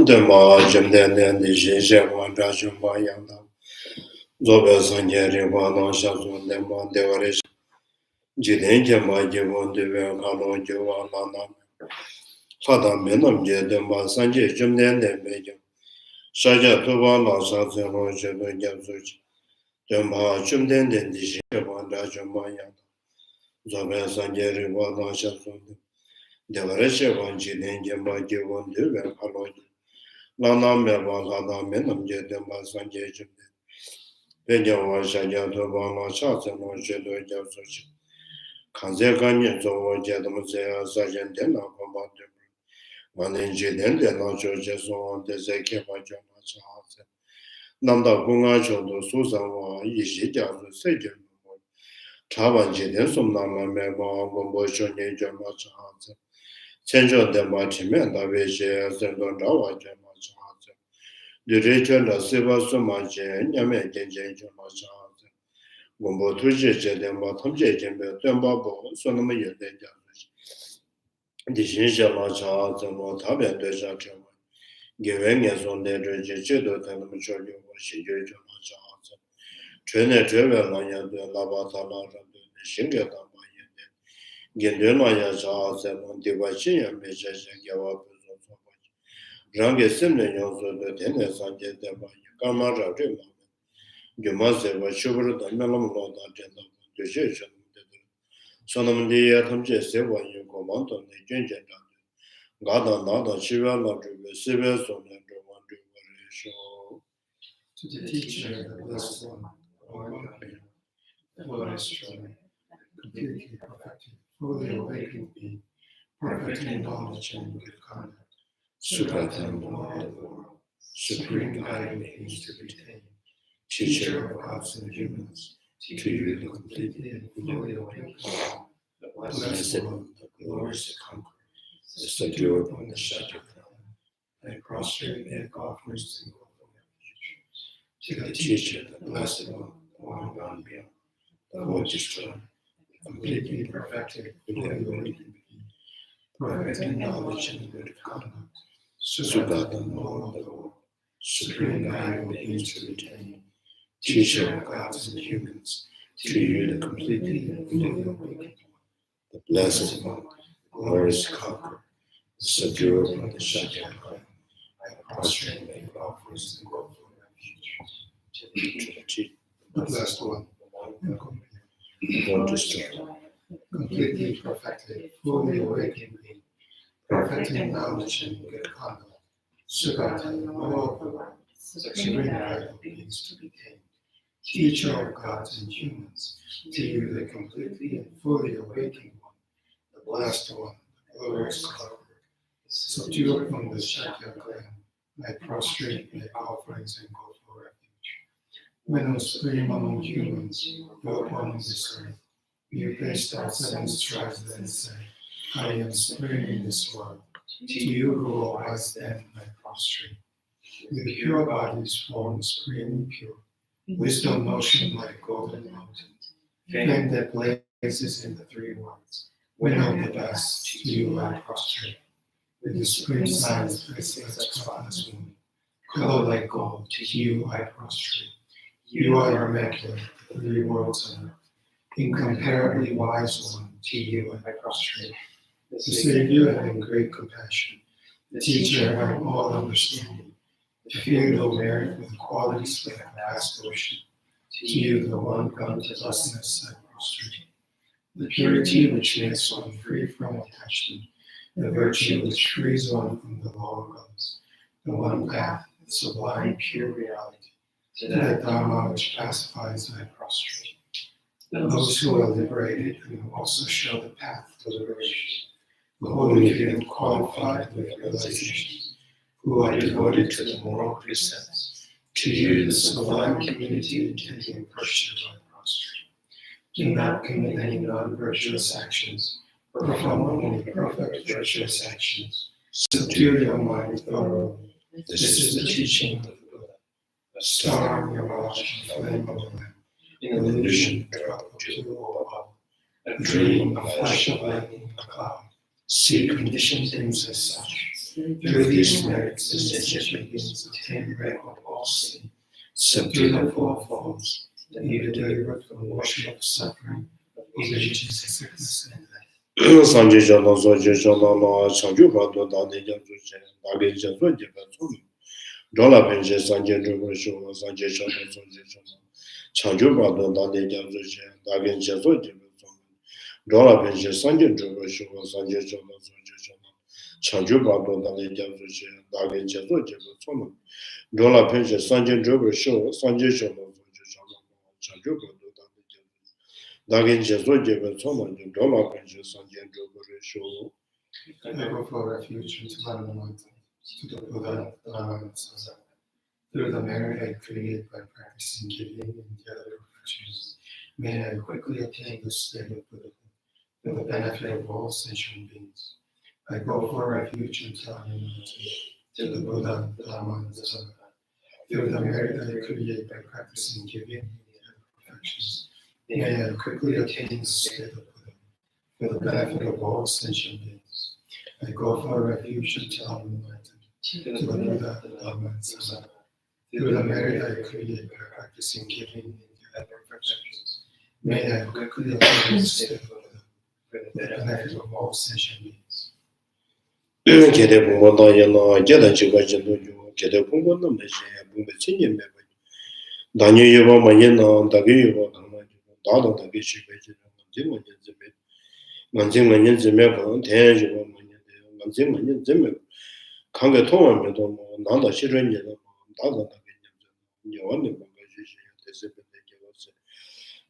Dema Jamden, the Jeja, one Rajum Bayanda, Zoba Sanjari, one on Shazun, Dema, the Orish, Jidenja, Majivon, the Velcano, Joana, Fada Menum, Jedema, Sanje, Jamden, the Major, Shaja Tubana, Sasan, Roger, Jamsuch, Dema Jumden, the Jeja, one Rajum Bayanda, Zoba Sanjari, one on Shazun, the Orish, one Jidenja, Majivon, the Velcano. Lama Tsongkapha Menam Jedema Sanjay Pejawa Shaja Tobana Shasan or Jedo Jasuch. Kansekan Zowa Jedamazea Sajan Dena Combat Maninji Dende Nacho Jason de Zekepa Jama Chahase. Nanda Kunga Chodo Susanwa Ishi Jasu Sejan. Chavan Jiden Sumnama Mema Gombo Shoni Jama Chahase. Chenjo de Machimenda Vishe Sendon Rawa Jama Chahase. The region of Siva Sumajan, Yaman Jenjan Machas, Gumbo Tuji, and Bottom Jajan, Tumbabo, Sonoma Yadan. The Shisha Machas and Motaban Deja, giving us on the region of the majority of Shiju Machas. Trainer Travel Lanya de Labatala, the Shinga Genduna Yachas and Divachi and Mejas and Yawap. Rangi Simne Yoso, the tennis and get them by Kamara Rima. You must have a sugar the Melam Lord agenda decision. Sonam de Atom Jesse when you command on the ginger. Gada Nada Shiva Lodri, Siva Son and one show. To the teacher, the blessed one, one the Lord is true, completely perfected, fully awakened being, perfect in knowledge and good conduct. Supratam, Lord of the world, supreme guiding means to retain, teacher of gods and humans, to you the completely and fully awakened, the blessed one, the glorious conqueror, the subduer upon the shadow of I prostrate make offerings and grateful refuge. To the teacher, the blessed one, the one gone beyond, the Bodhisattva, completely perfected, fully awakened being, perfect in knowledge and good conduct. Supratam, Lord of the world, supreme guiding beings to retain, teacher of gods and humans, to you the completely and fully awakened one, the blessed one, glorious conqueror, the subduer of the shadow of God, I prostrate and make offerings and grateful refuge. The blessed one, the Bodhisattva, completely perfected, fully awakened being, perfect in knowledge and good conduct. Supratam, Lord of the world, supreme guiding beings to be tamed, teacher of gods and humans, to you the completely and fully awakened one, the blessed one, the glorious conqueror, subdue from the shadow of clan, I prostrate, make offerings and go for refuge. When I supreme among humans, you upon this earth, you placed out 7 strides then say, I am supreme in this world. To you who are wise then I prostrate. With pure bodies formed supremely pure, wisdom motion like golden mountains, fame that blazes in the 3 worlds, winner of the best, to you I prostrate. With the supreme signs placed like spotless woman, color like gold, to you I prostrate. You are immaculate, the 3 worlds on earth, incomparably wise one, to you I prostrate. The Savior having great compassion, the teacher having all understanding, the field of merit with qualities like a vast ocean, to you the one come to blessedness I prostrate. The purity which makes one free from attachment, the virtue which frees one from the law of gods, the one path, the sublime pure reality, to that Dharma which pacifies I prostrate. Those who are liberated and who also show the path to liberation, the holy field qualified with realizations, who are devoted to the moral precepts, to you the sublime community intending virtue I prostrate. Do not commit any non-virtuous actions, perform only perfect virtuous actions, subdue your mind thoroughly. This is the teaching of the Buddha. A star, mirage, flame of lamp, an illusion, drop of dew or bubble, a dream, a flash of lightning, a cloud. See conditioned things as such. Through these merits, the sentient beings obtain rank of all sin, subdue the four forms, either delivered from worship of suffering, illusion, sickness, and death. Sanjay Jala Soja Jala Chanju Bado Dade Janju Chen, Dage Janju Jebansu, Dola Benje Sanjay Jubashu, Sanjay Jala Soja Jala, Chanju Bado Dade Janju Chen, Dage Janju Jebansu, Dola Benje Sanjay Jubashu, Sanjay Jala Soja Jala, Chanju Bado Dade Janju Chen, Dage Janju Jebansu, Dola Benje Sanjay Jubashu, Sanjay Jala Soja Jala, Chanju Bado Dade Janju Dagin Jesu Jeba Soman, Dola Pension Sanjan Jogore Show. I go for refuge into Lama, to the Buddha, Lama Tsongkapha. Through the merit I created by practicing giving and the other perfections, may I quickly attain the state of Buddha for the benefit of all sentient beings. I go for refuge into Lama, to the Buddha, Lama Tsongkapha. Through the merit I created by practicing giving and the other perfections, may I quickly attain the state of Buddha for the benefit of all sentient beings. I go for refuge until I'm enlightened, to the Buddha, Lama Tsongkapha. Through the merit I create by practicing giving and the other perfections, may I quickly attain the state of Buddha for the benefit of all sentient beings. Kede Pungonda Yana, Jeda Jiva Jendoju, Kede Pungonda Meshe, Bumbe Chinye Meba, Danyu Yuba Mayena, Dagi Yuba Kama, Dada Dagi Shibeji, Manjima Yenzime, Manjima Yenzime, Ten Yuba Mayena, Manjima Yenzime, Kanga Toma Medomo, Nanda Shiren Yana, Dada Dagi Yenzime, Yawani Mangaji, Tesipe Devase,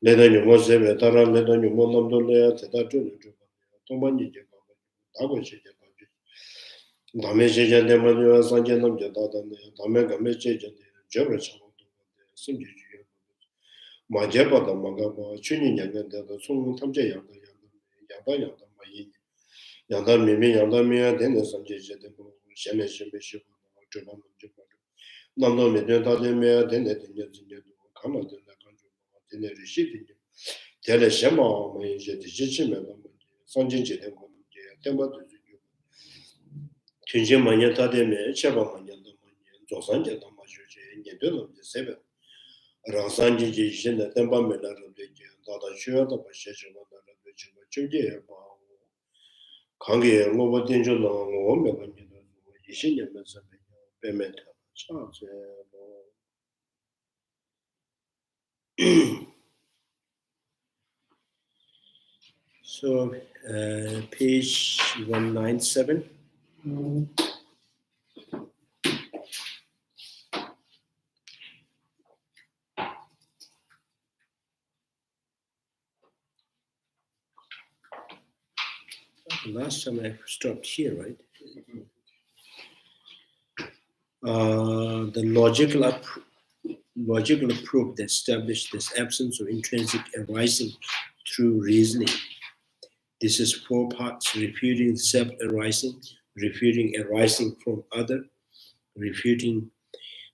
Leda Yumo Sebe, Tara Leda Yumo Namdolea, Teta Junu Juba, Tomani Jeba, Dago Shija. Dame Jejan de Manu, Sanjan of Jadada, Damega Mejan, Jabra Chamo, Simji, Majaba, the Magaba, Chunin Yagan, the Sung Tamja Yanga, Yaba Yanda, Mayin, Yanda Mimi, Yanda Mia, then the Sanjay Jadabo, Shemesh, Bishop, Jabam, Nando Medenta de Mea, then the Tinja, Kama de la Kanju, then the Rishit, Tele Shema, Mayin, the Jichim, Sanjin Jedam, Temba. Tunji Manya Tademe, Chaba Manya Damanya, Josanja Damashu, Yedunum de Seven. Ransanji Jishin, the Temba Mela of the Dada Shua, the Pasha, the Chudia, Kangi, Mova Dinjo Long, Woman, Yishin, Payment. So, page 197. Last time I stopped here, right? The logical proof that established this absence of intrinsic arising through reasoning. This is 4 parts: refuting self-arising, refuting arising from other, refuting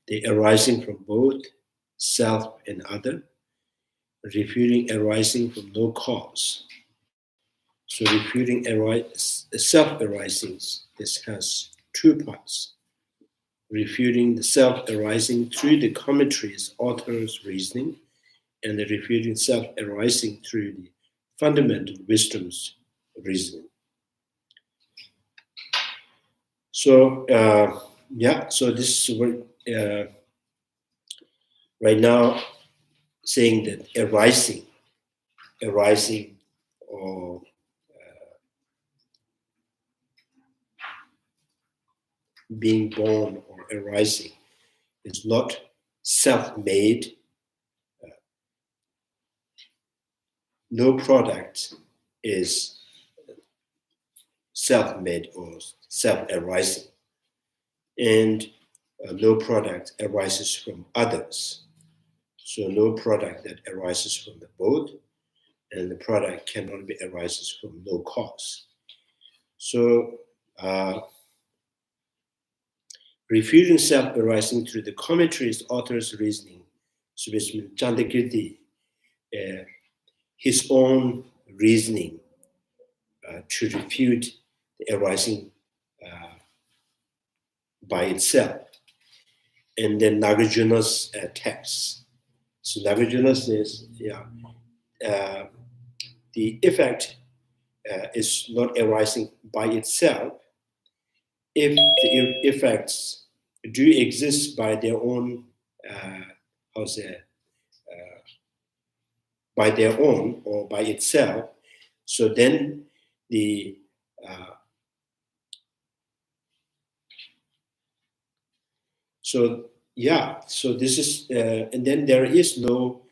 the arising from both self and other, refuting arising from no cause. So refuting self-arisings, this has 2 parts. Refuting the self-arising through the commentaries, author's reasoning, and the refuting self-arising through the fundamental wisdom's reasoning. So, so this is what, right now, saying that arising or being born or arising is not self-made. No product is self-made or self-arising, and no product arises from others. So no product that arises from the both, and the product cannot be arises from no cause. So refuting self-arising through the commentaries, author's reasoning, so which Chandrakirti, his own reasoning to refute the arising by itself. And then Nagarjuna's text. So Nagarjuna says, the effect is not arising by itself if the effects do exist by their own, by their own or by itself. So then the so this is and then there is no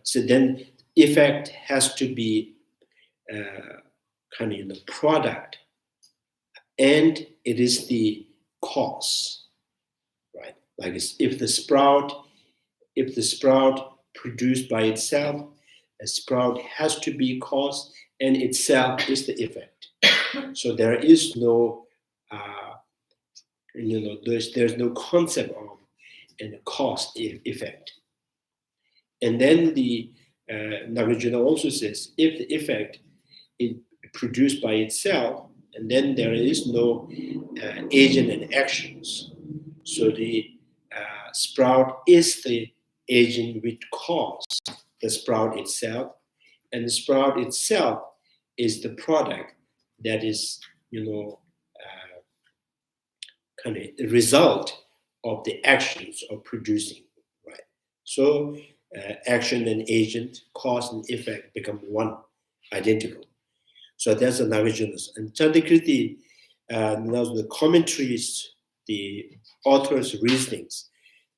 so then effect has to be kind of the product, and it is the cause, right? Like if the sprout produced by itself, a sprout has to be cause, and itself is the effect. So there is no there's no concept of a cause effect. And then the Nagarjuna also says, if the effect is produced by itself, and then there is no agent and actions. So the sprout is the agent which caused the sprout itself, and the sprout itself is the product that is, kind of the result of the actions of producing, right? So action and agent, cause and effect become one, identical. So that's the Nagarjuna's. And Chandrakirti, now the commentaries, the author's reasonings,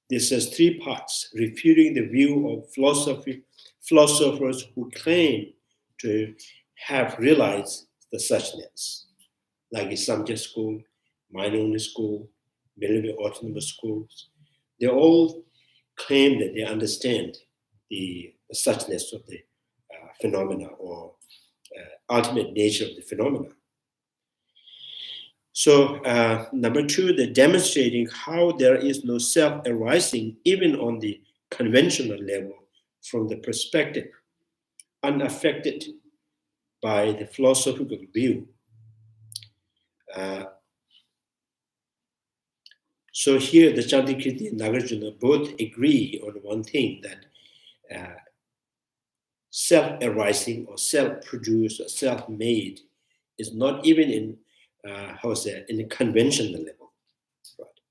this has three parts: refuting the view of philosophers who claim to have realized the suchness, like Samkhya school, mind-only school, military autonomous schools. They all claim that they understand the suchness of the phenomena, or ultimate nature of the phenomena. So number two, the demonstrating how there is no self arising even on the conventional level from the perspective unaffected by the philosophical view. So here the Chandrakirti and Nagarjuna both agree on one thing, that self-arising or self-produced or self-made is not even in in a conventional level. Right.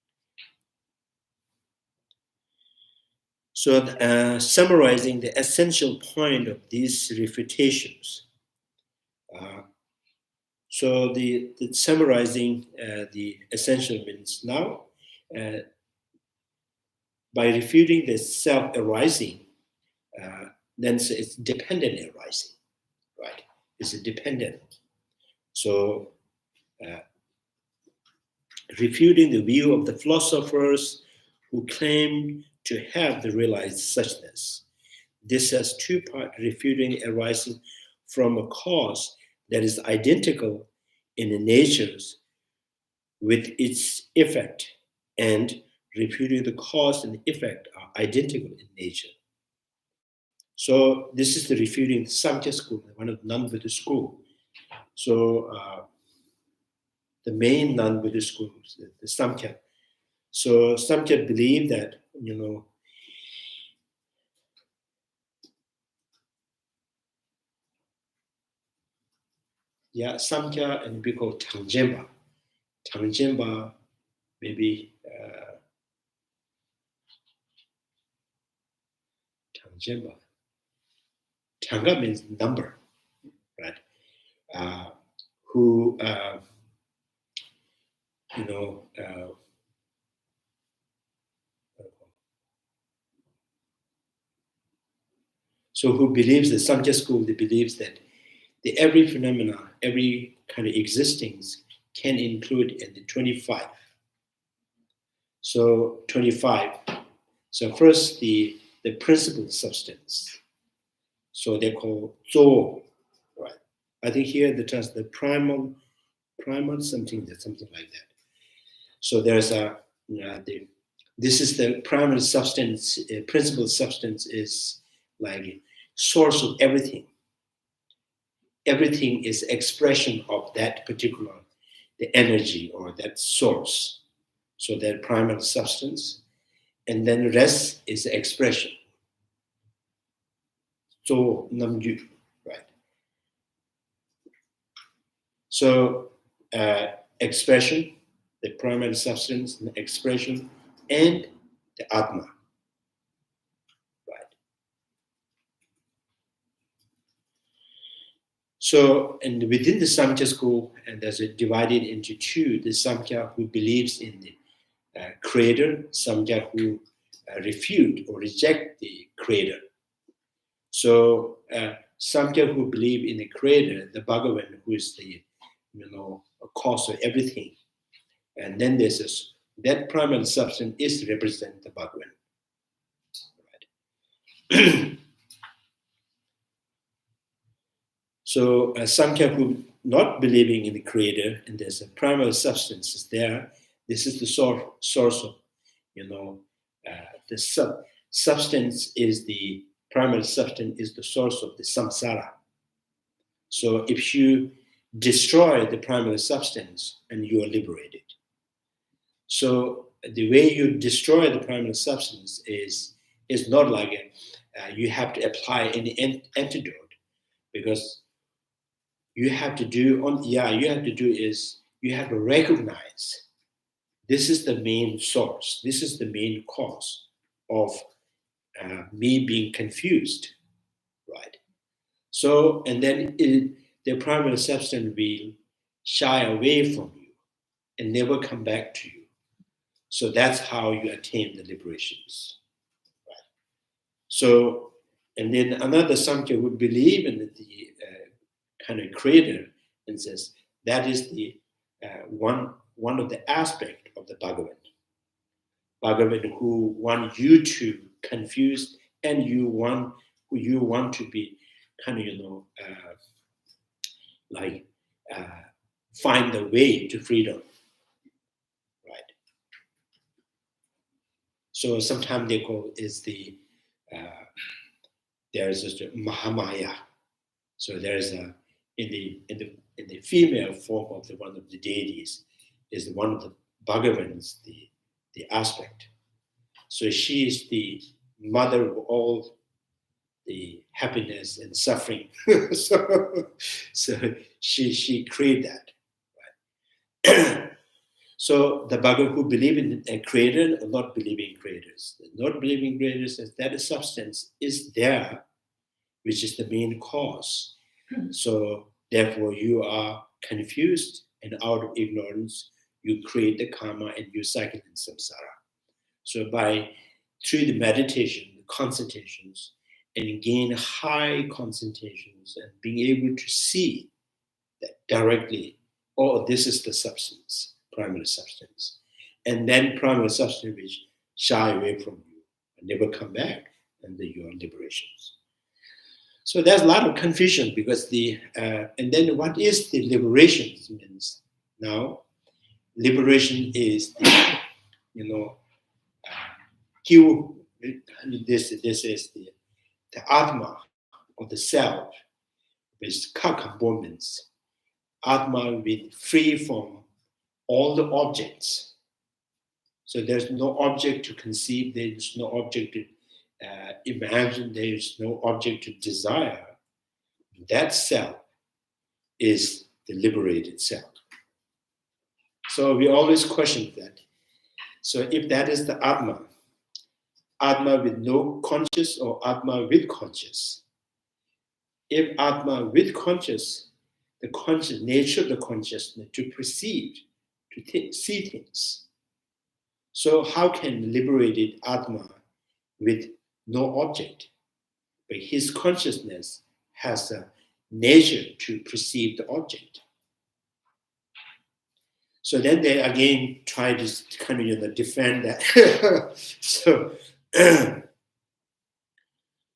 So summarizing the essential point of these refutations. So the summarizing the essential means now, by refuting the self-arising, then it's dependent arising, right? It's a dependent. So refuting the view of the philosophers who claim to have the realized suchness. This has two parts: refuting arising from a cause that is identical in the natures with its effect, and refuting the cause and effect are identical in nature. So this is the refuting the Samkhya school, one of the non-Buddhist school. So the main non-Buddhist schools, the Samkhya. So Samkhya believe that, Samkhya, and we call Tangjemba. Tangjemba, maybe Tangjemba. Tanga means number, right? Who, so who believes the Samkhya school, they believes that every phenomena, every kind of existence can include in the 25. So 25. So first the principal substance. So they call Zo, right? I think here the primal something like that. So there's this is the primary substance. Principal substance is like source of everything. everything is expression of that particular the energy or that source. So that primal substance, and then the rest is expression. So namju, right? So expression, the primal substance, the expression, and the Atma, right? So, and within the Samkhya school, and there's a divided into two: the Samkhya who believes in the creator, Samkhya who refute or reject the creator. So Samkhya who believe in the creator, the Bhagavan, who is the cause of everything, and then there's this, that primal substance is represent the Bhagavan. Right? So Samkhya who not believing in the creator, and there's a primal substance is there. This is the source of, the substance is the primal substance is the source of the samsara. So if you destroy the primal substance, and you are liberated. So the way you destroy the primal substance is not like you have to apply any antidote, because you have to do is you have to recognize this is the main source, this is the main cause of me being confused, right? So, and then the primal substance will shy away from you and never come back to you. So that's how you attain the liberations, right? So, and then another Samkhya would believe in the kind of creator and says that is the one of the aspect of the Bhagavan who want you to confuse, and you want to be kind of find the way to freedom, right? So sometimes they call is the there's just a Mahamaya. So there's a in the female form of the one of the deities is one of the Bhagavans, the aspect. So she is the mother of all the happiness and suffering. so she created that. Right? So the Bhagavan who believe in a creator and not believing creators. The not believing creators is that a substance is there, which is the main cause. So therefore you are confused, and out of ignorance you create the karma and you cycle in samsara. So through the meditation, the concentrations, and gain high concentrations and being able to see that directly, oh, this is the substance, primary substance. And then primary substance which shy away from you and never come back, and then your liberations. So there's a lot of confusion because and then what is the liberation means? Now, liberation is the, this is the Atma of the self with components. Atma with free from all the objects. So there's no object to conceive, there's no object to imagine, there's no object to desire. That self is the liberated self. So we always question that. So if that is the Atma with no conscious or Atma with conscious. If Atma with conscious, the conscious nature of the consciousness to perceive, to see things. So how can liberated Atma with no object? But his consciousness has a nature to perceive the object. So then they again try to kind of defend that. so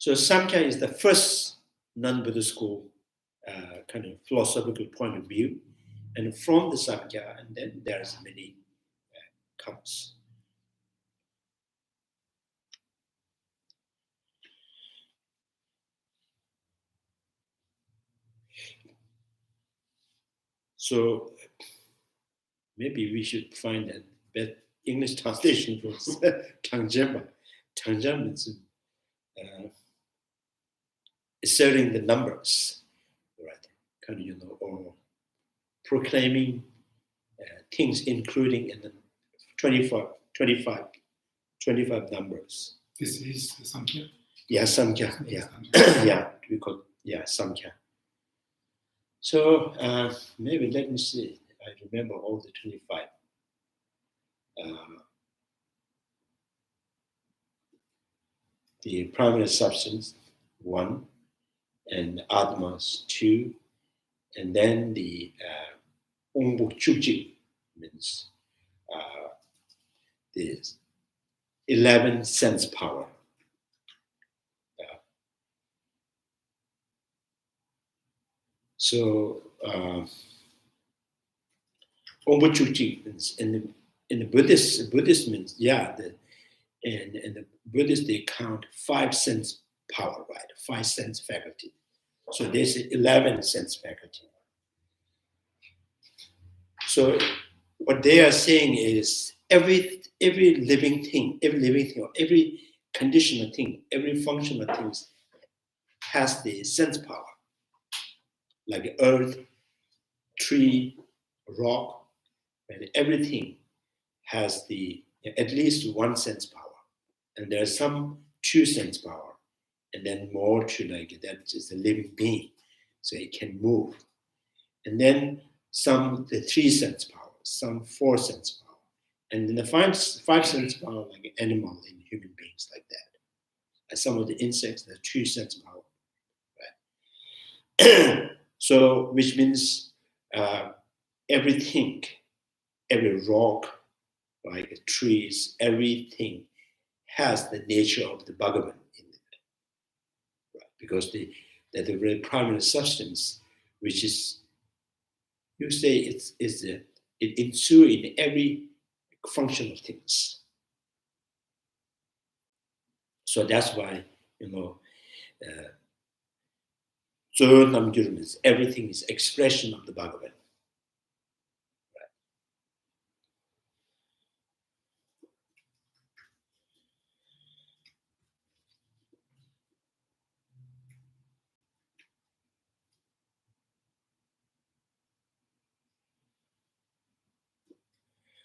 Samkhya is the first non-Buddhist school kind of philosophical point of view, and from the Samkhya, and then there's many comes. So maybe we should find a better English translation for Tangjama. Tangjama is asserting the numbers, right? Kind of, or proclaiming things, including in the 25 numbers. This is the Samkhya. Yeah, Samkhya. Yeah, yeah, we call Samkhya. So maybe let me see. I remember all the 25. The primary substance, 1, and Atmas, 2, and then the Ongbu Chuji means the 11 sense power. So Ongbu Chuji means in the Buddhist means in the Buddhists they count 5 sense power, right? 5 sense faculty. So there's 11 sense faculty. So what they are saying is every living thing, or every conditional thing, every functional thing has the sense power. Like earth, tree, rock, and everything has at least 1 sense power. And there's some 2 sense power, and then more to that is a living being, so it can move. And then some the 3 sense power, some 4 sense power, and then the 5 sense power like animal and human beings like that. And some of the insects, the 2 sense power, right? So which means everything, every rock, like trees, everything has the nature of the Bhagavan in it, right? Because the very primary substance, which is, you say it ensues in every function of things. So that's why, so means everything is expression of the Bhagavan.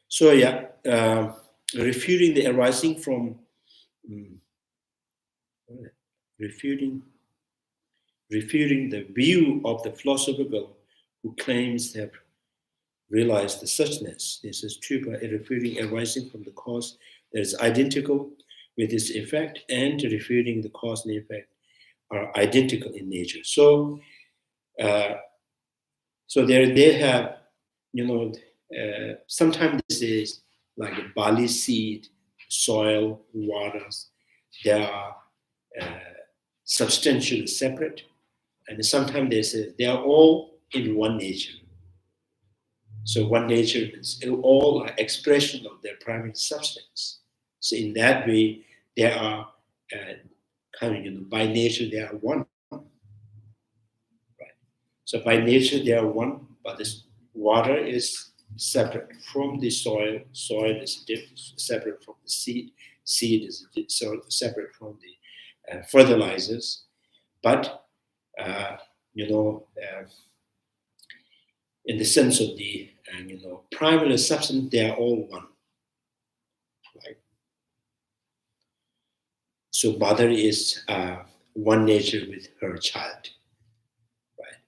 So refuting the arising from refuting the view of the philosopher who claims they have realized the suchness. This is true by refuting arising from the cause that is identical with its effect, and refuting the cause and effect are identical in nature. So there they have, sometimes this is like a barley seed, soil, waters. They are substantially separate, and sometimes they say they are all in one nature. So one nature is all an expression of their primary substance. So in that way, they are by nature they are one. Right. So by nature they are one, but this water is separate from the soil. Soil is separate from the seed. Seed is separate from the fertilizers. But in the sense of the primary substance, they are all one. Right. So mother is one nature with her child, right?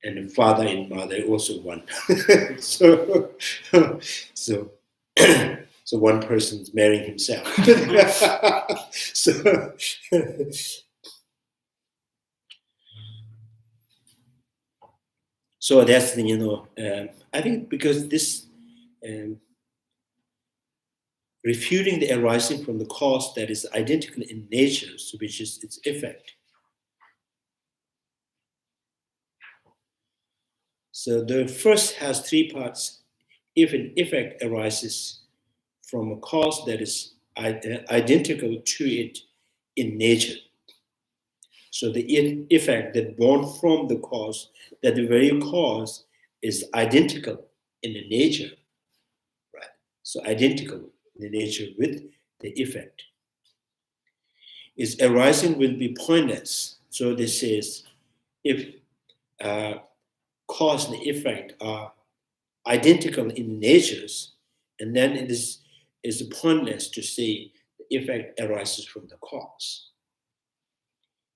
And the father and mother also one. so one person's marrying himself. So that's the I think because this refuting the arising from the cause that is identical in nature, so which is its effect. So the first has 3 parts. If an effect arises from a cause that is identical to it in nature, so the effect that born from the cause, that the very cause is identical in the nature, right? So identical in the nature with the effect. Its arising will be pointless. So this is if cause and effect are identical in natures, and then it is pointless to say the effect arises from the cause.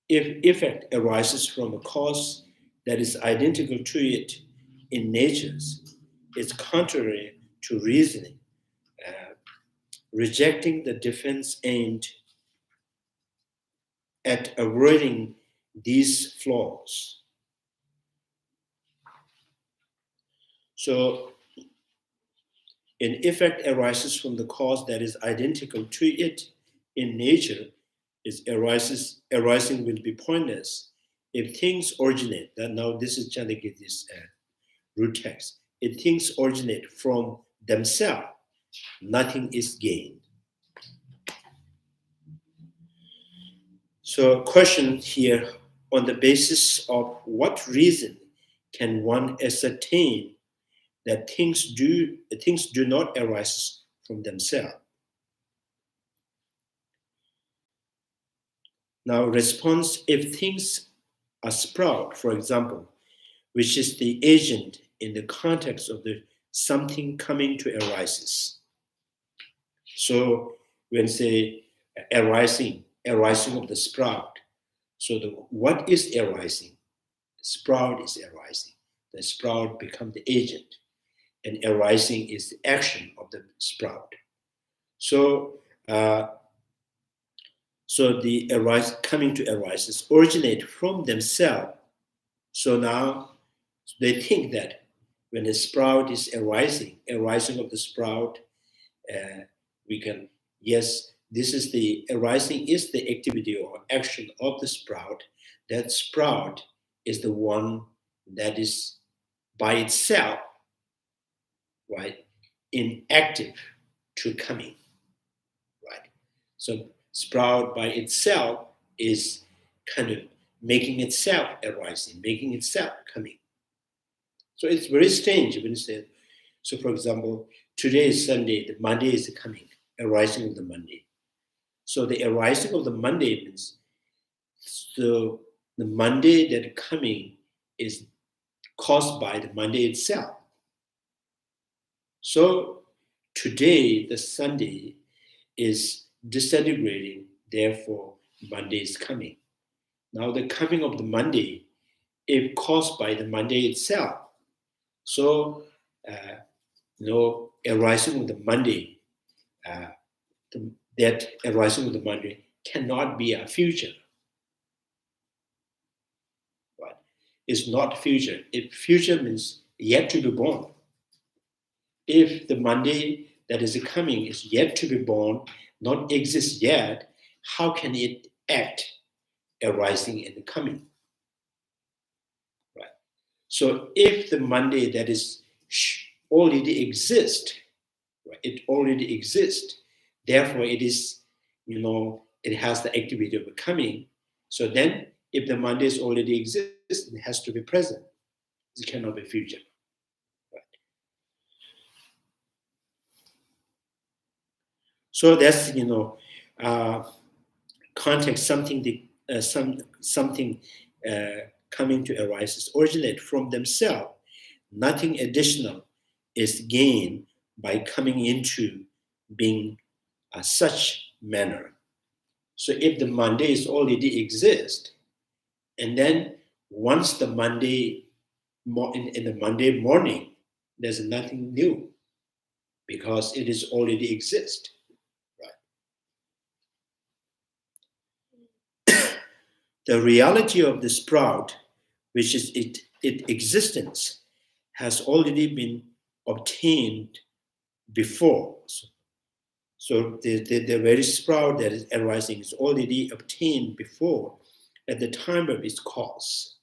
If effect arises from a cause that is identical to it in natures, it's contrary to reasoning, rejecting the defense aimed at avoiding these flaws. So, an effect arises from the cause that is identical to it in nature, is arising will be pointless. If things originate, that now this is Chandrakirti's root text. If things originate from themselves, nothing is gained. So, question here: on the basis of what reason can one ascertain that things do not arise from themselves? Now, response: if things are sprout, for example, which is the agent in the context of the something coming to arises. So when say arising of the sprout, so what is arising? Sprout is arising. The sprout becomes the agent, and arising is the action of the sprout. So the coming to arises originate from themselves. So now they think that when the sprout is arising of the sprout, we can, yes, this is the arising is the activity or action of the sprout. That sprout is the one that is by itself, right, inactive to coming, right? So sprout by itself is kind of making itself arising, making itself coming. So it's very strange when you say, so for example, today is Sunday, the Monday is coming, arising of the Monday. So the arising of the Monday means, so the Monday that coming is caused by the Monday itself. So today, the Sunday is disintegrating, therefore Monday is coming. Now the coming of the Monday is caused by the Monday itself. So, arising of the Monday, that arising of the Monday cannot be a future. Right? It's not future. If future means yet to be born. If the Monday that is coming is yet to be born, not exist yet, how can it act arising and coming? Right. So if the Monday that is already exists, right, it already exists, therefore it is, it has the activity of coming. So then if the Mondays already exist, it has to be present. It cannot be future. Right. So that's, context, something coming to arise is originate from themselves. Nothing additional is gained by coming into being such manner. So if the Mondays already exist, and then once the Monday, in the Monday morning, there's nothing new because it is already exist. Right? The reality of the sprout, which is its existence, has already been obtained before. So the very sprout that is arising is already obtained before at the time of its cause.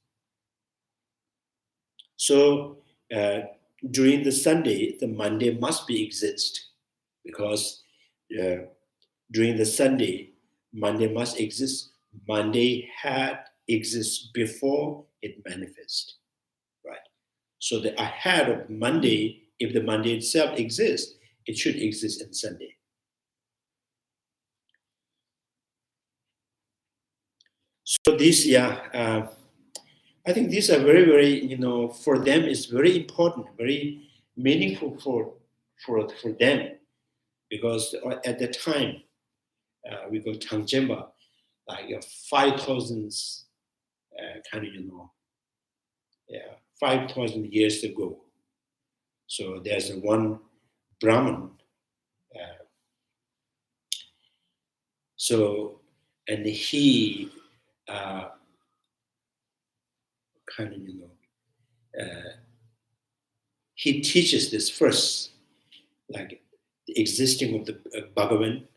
So during the Sunday, the Monday must be exist because during the Sunday, Monday must exist. Monday had exists before it manifests, right? So the ahead of Monday, if the Monday itself exists, it should exist in Sunday. So these, I think these are very, very, for them it's very important, very meaningful for them, because at the time we go Changjemba, like 5,000 5,000 years ago. So there's one Brahmin. And he he teaches this first, like the existing of the Bhagavan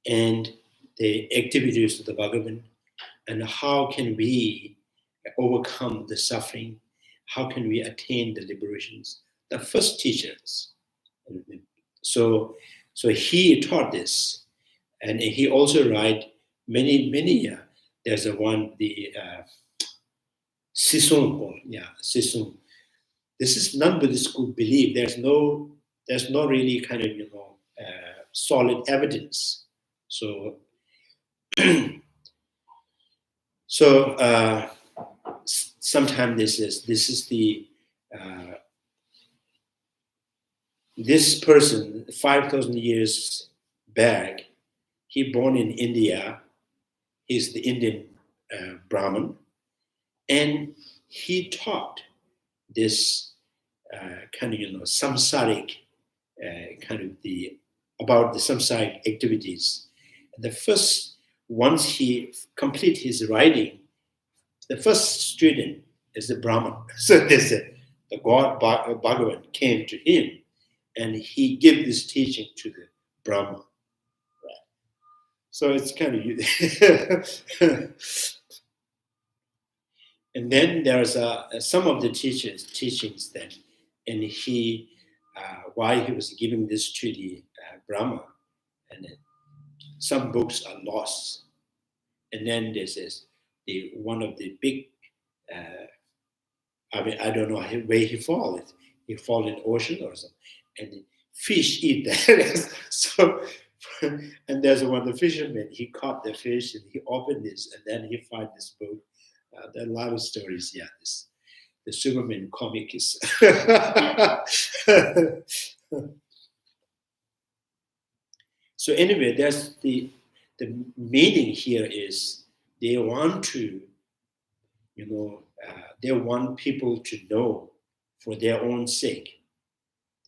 and the activities of the Bhagavan, and how can we overcome the suffering, how can we attain the liberations. The first teachers. So he taught this, and he also write many. There's one, the Sisung, Sisung. This is non-Buddhist school belief. There's no really kind of solid evidence. So sometimes this is the this person 5,000 years back. He born in India. He's the Indian Brahmin, and he taught this kind of samsaric about the samsaric activities. The first, once he complete his writing, the first student is the Brahman. So the God Bhagavan came to him, and he gave this teaching to the Brahman. Right. So it's kind of and then there's some of the teachings then, and he why he was giving this to the Brahma, and some books are lost, and then this is the one of the big. I don't know where he fall. He fall in ocean or something, and the fish eat that. So, and there's one the fisherman. He caught the fish and he opened this, and then he find this book. There are a lot of stories. Yeah, the Superman comic is. So anyway, that's the meaning here is they want to, they want people to know for their own sake.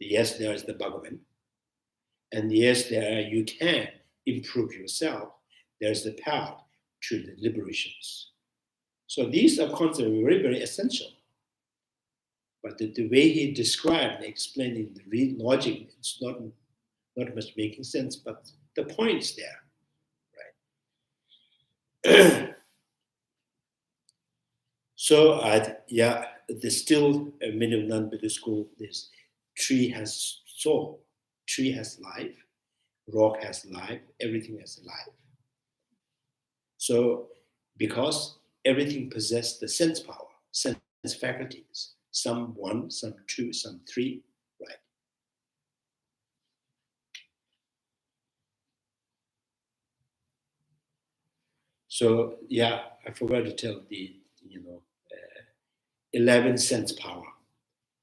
Yes, there is the Bhagavan, and yes, there you can improve yourself. There's the path to the liberations. So these are concepts very, very essential. But the way he described and explaining the real logic, it's not much making sense, but the point's there, right? So there's still a minimum non-Buddhist school. This tree has soul, tree has life, rock has life, everything has life. So because everything possesses the sense power, sense faculties, some 1, some 2, some 3, right? So I forgot to tell the 11 sense power.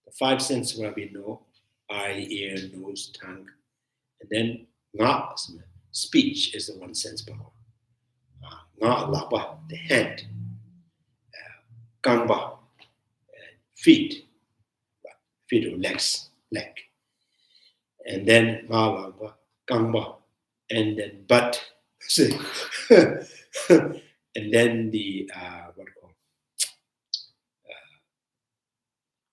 The 5 senses where we know: eye, ear, nose, tongue, and then nga, speech is the 1 sense power. Nga lapa, the hand, gangba, feet or legs, leg, and then nga lapa, gangba, and then butt, and then the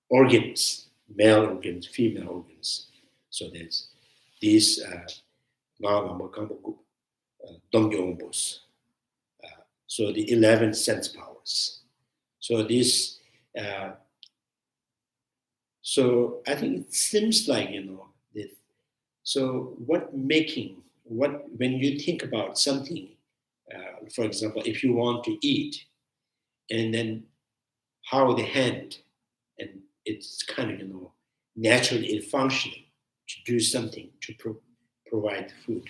organs, male organs, female organs. So there's these so the 11 sense powers. So this, so I think it seems like so when you think about something, for example, if you want to eat, and then how the hand and it's kind of, naturally functioning to do something to provide food,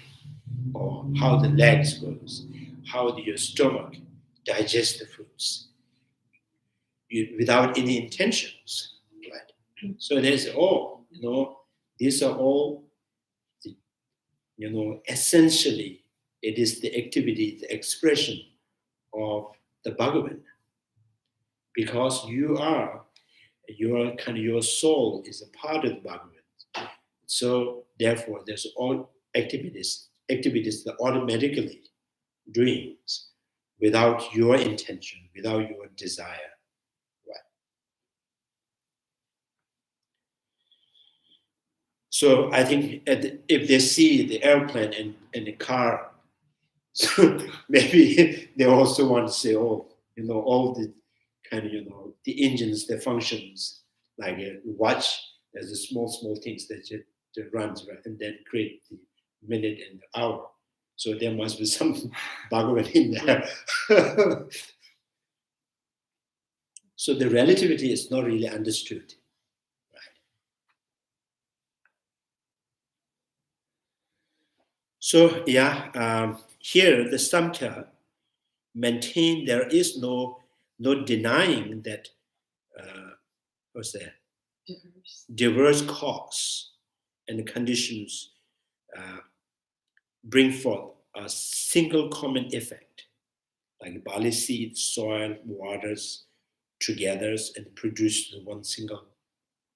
or how the legs goes, how your stomach digests the foods, without any intentions, right? So there's all, these are all, essentially, it is the activity, the expression of the Bhagavan, because your soul is a part of the Bhagavan. So therefore, there's all activities that automatically doing without your intention, without your desire. Right? So I think if they see the airplane and the car, so maybe they also want to say, all the kind of, the engines, the functions, like a watch, there's the small things that runs, right, and then create the minute and the hour. So there must be some Bhagavan in there. So the relativity is not really understood. Right? So here the Samkhya maintain there is no denying that diverse cause and conditions bring forth a single common effect, like barley seed, soil, waters together and produce one single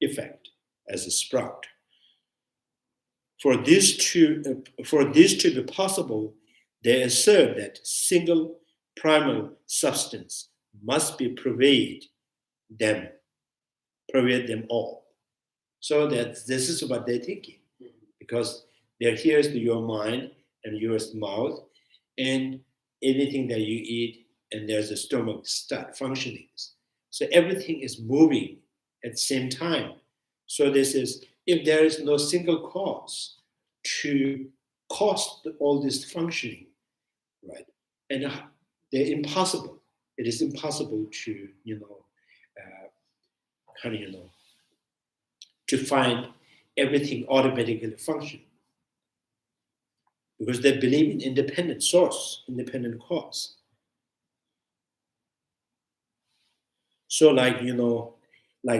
effect as a sprout. For this to be possible, they assert that single primal substance must be pervade them all. So that this is what they're thinking, because here's your mind and your mouth, and anything that you eat, and there's a stomach start functioning. So everything is moving at the same time. So this is, if there is no single cause to cause all this functioning, right? And they're impossible. It is impossible to, to find everything automatically functioning, because they believe in independent source, independent cause. So like a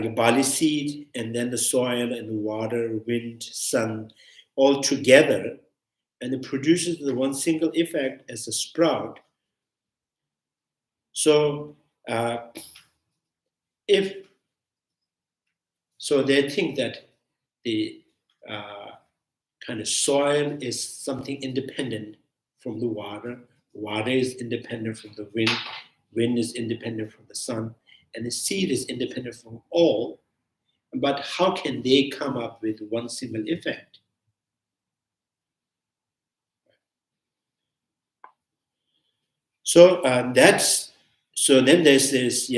barley seed, and then the soil and the water, wind, sun, all together, and it produces the one single effect as a sprout. So they think that the kind of soil is something independent from the water. Water is independent from the wind. Wind is independent from the sun. And the seed is independent from all. But how can they come up with one single effect? So then there's this,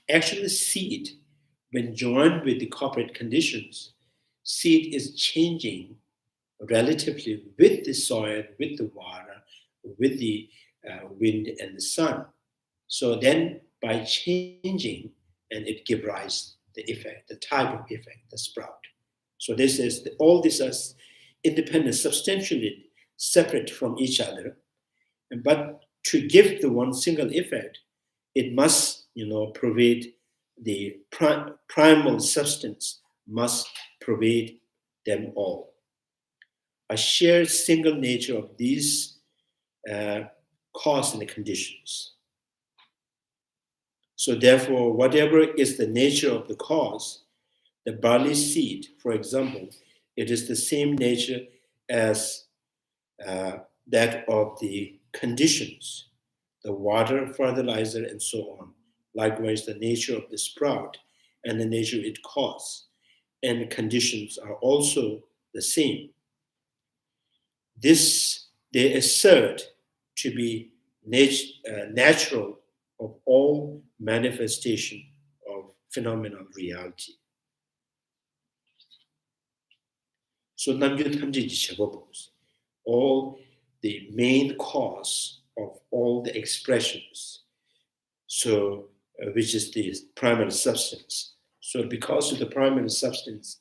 actually seed, when joined with the corporate conditions, seed is changing relatively with the soil, with the water, with the wind and the sun. So then by changing, and it gives rise the effect, the type of effect, the sprout. So this is all these are independent, substantially separate from each other. But to give the one single effect, it must, pervade the primal substance, must pervade them all. A shared single nature of these cause and conditions. So therefore, whatever is the nature of the cause, the barley seed, for example, it is the same nature as that of the conditions, the water, fertilizer, and so on. Likewise, the nature of the sprout and the nature it causes and the conditions are also the same. This they assert to be natural of all manifestation of phenomenal reality. So all the main cause of all the expressions. So which is the primary substance. So because of the primary substance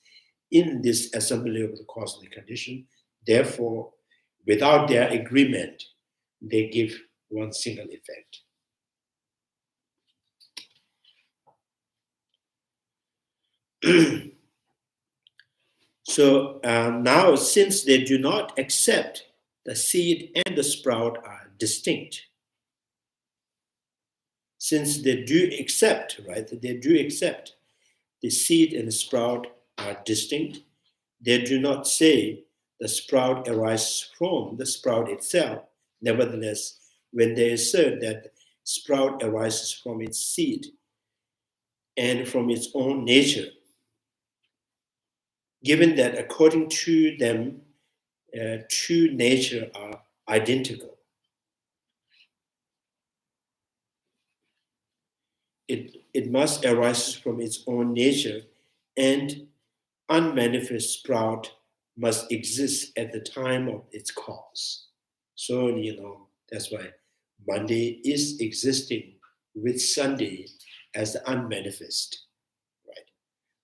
in this assembly of the cause and the condition, therefore, without their agreement, they give one single effect. So now, since they do not accept the seed and the sprout are distinct, since they do accept, right, they do accept the seed and the sprout are distinct, they do not say the sprout arises from the sprout itself. Nevertheless, when they assert that sprout arises from its seed and from its own nature, given that according to them, two nature are identical, it must arise from its own nature, and unmanifest sprout must exist at the time of its cause. So, that's why Monday is existing with Sunday as the unmanifest, right?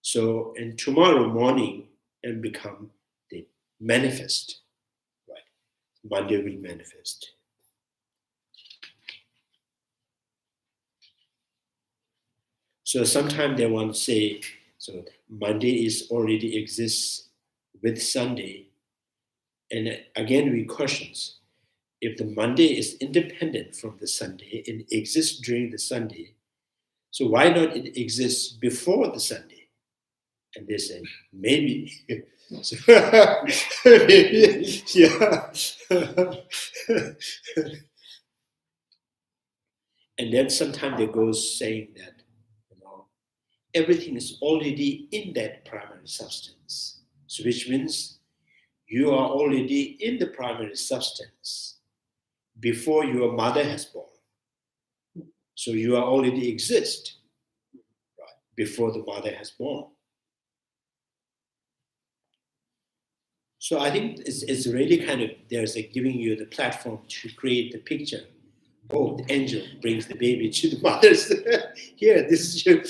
So, and tomorrow morning and become the manifest, right? Monday will manifest. So sometimes they want to say, so Monday is already exists with Sunday. And again, we questions, if the Monday is independent from the Sunday and exists during the Sunday, so why not it exists before the Sunday? And they say, maybe. So, maybe, yeah. And then sometimes they go saying that, everything is already in that primary substance. So which means you are already in the primary substance before your mother has born. So you are already exist, right, before the mother has born. So I think it's really kind of, there's a giving you the platform to create the picture. Oh, the angel brings the baby to the mother's. Here, this is you.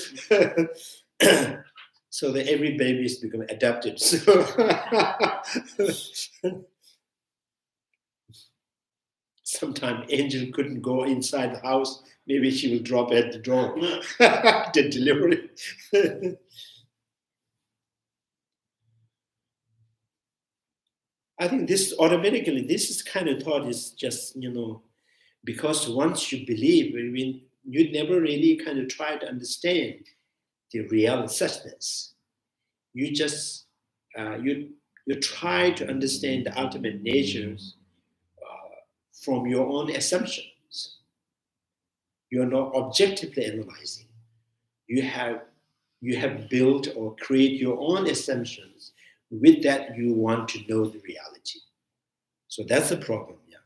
So that every baby is becoming adopted. So sometimes angel couldn't go inside the house. Maybe she will drop at the door. The delivery. I think this automatically, this is kind of thought is just, because once you believe, you never really kind of try to understand the real suchness. You just, you try to understand the ultimate natures from your own assumptions. You're not objectively analyzing. You have built or create your own assumptions. With that, you want to know the reality. So that's the problem, yeah.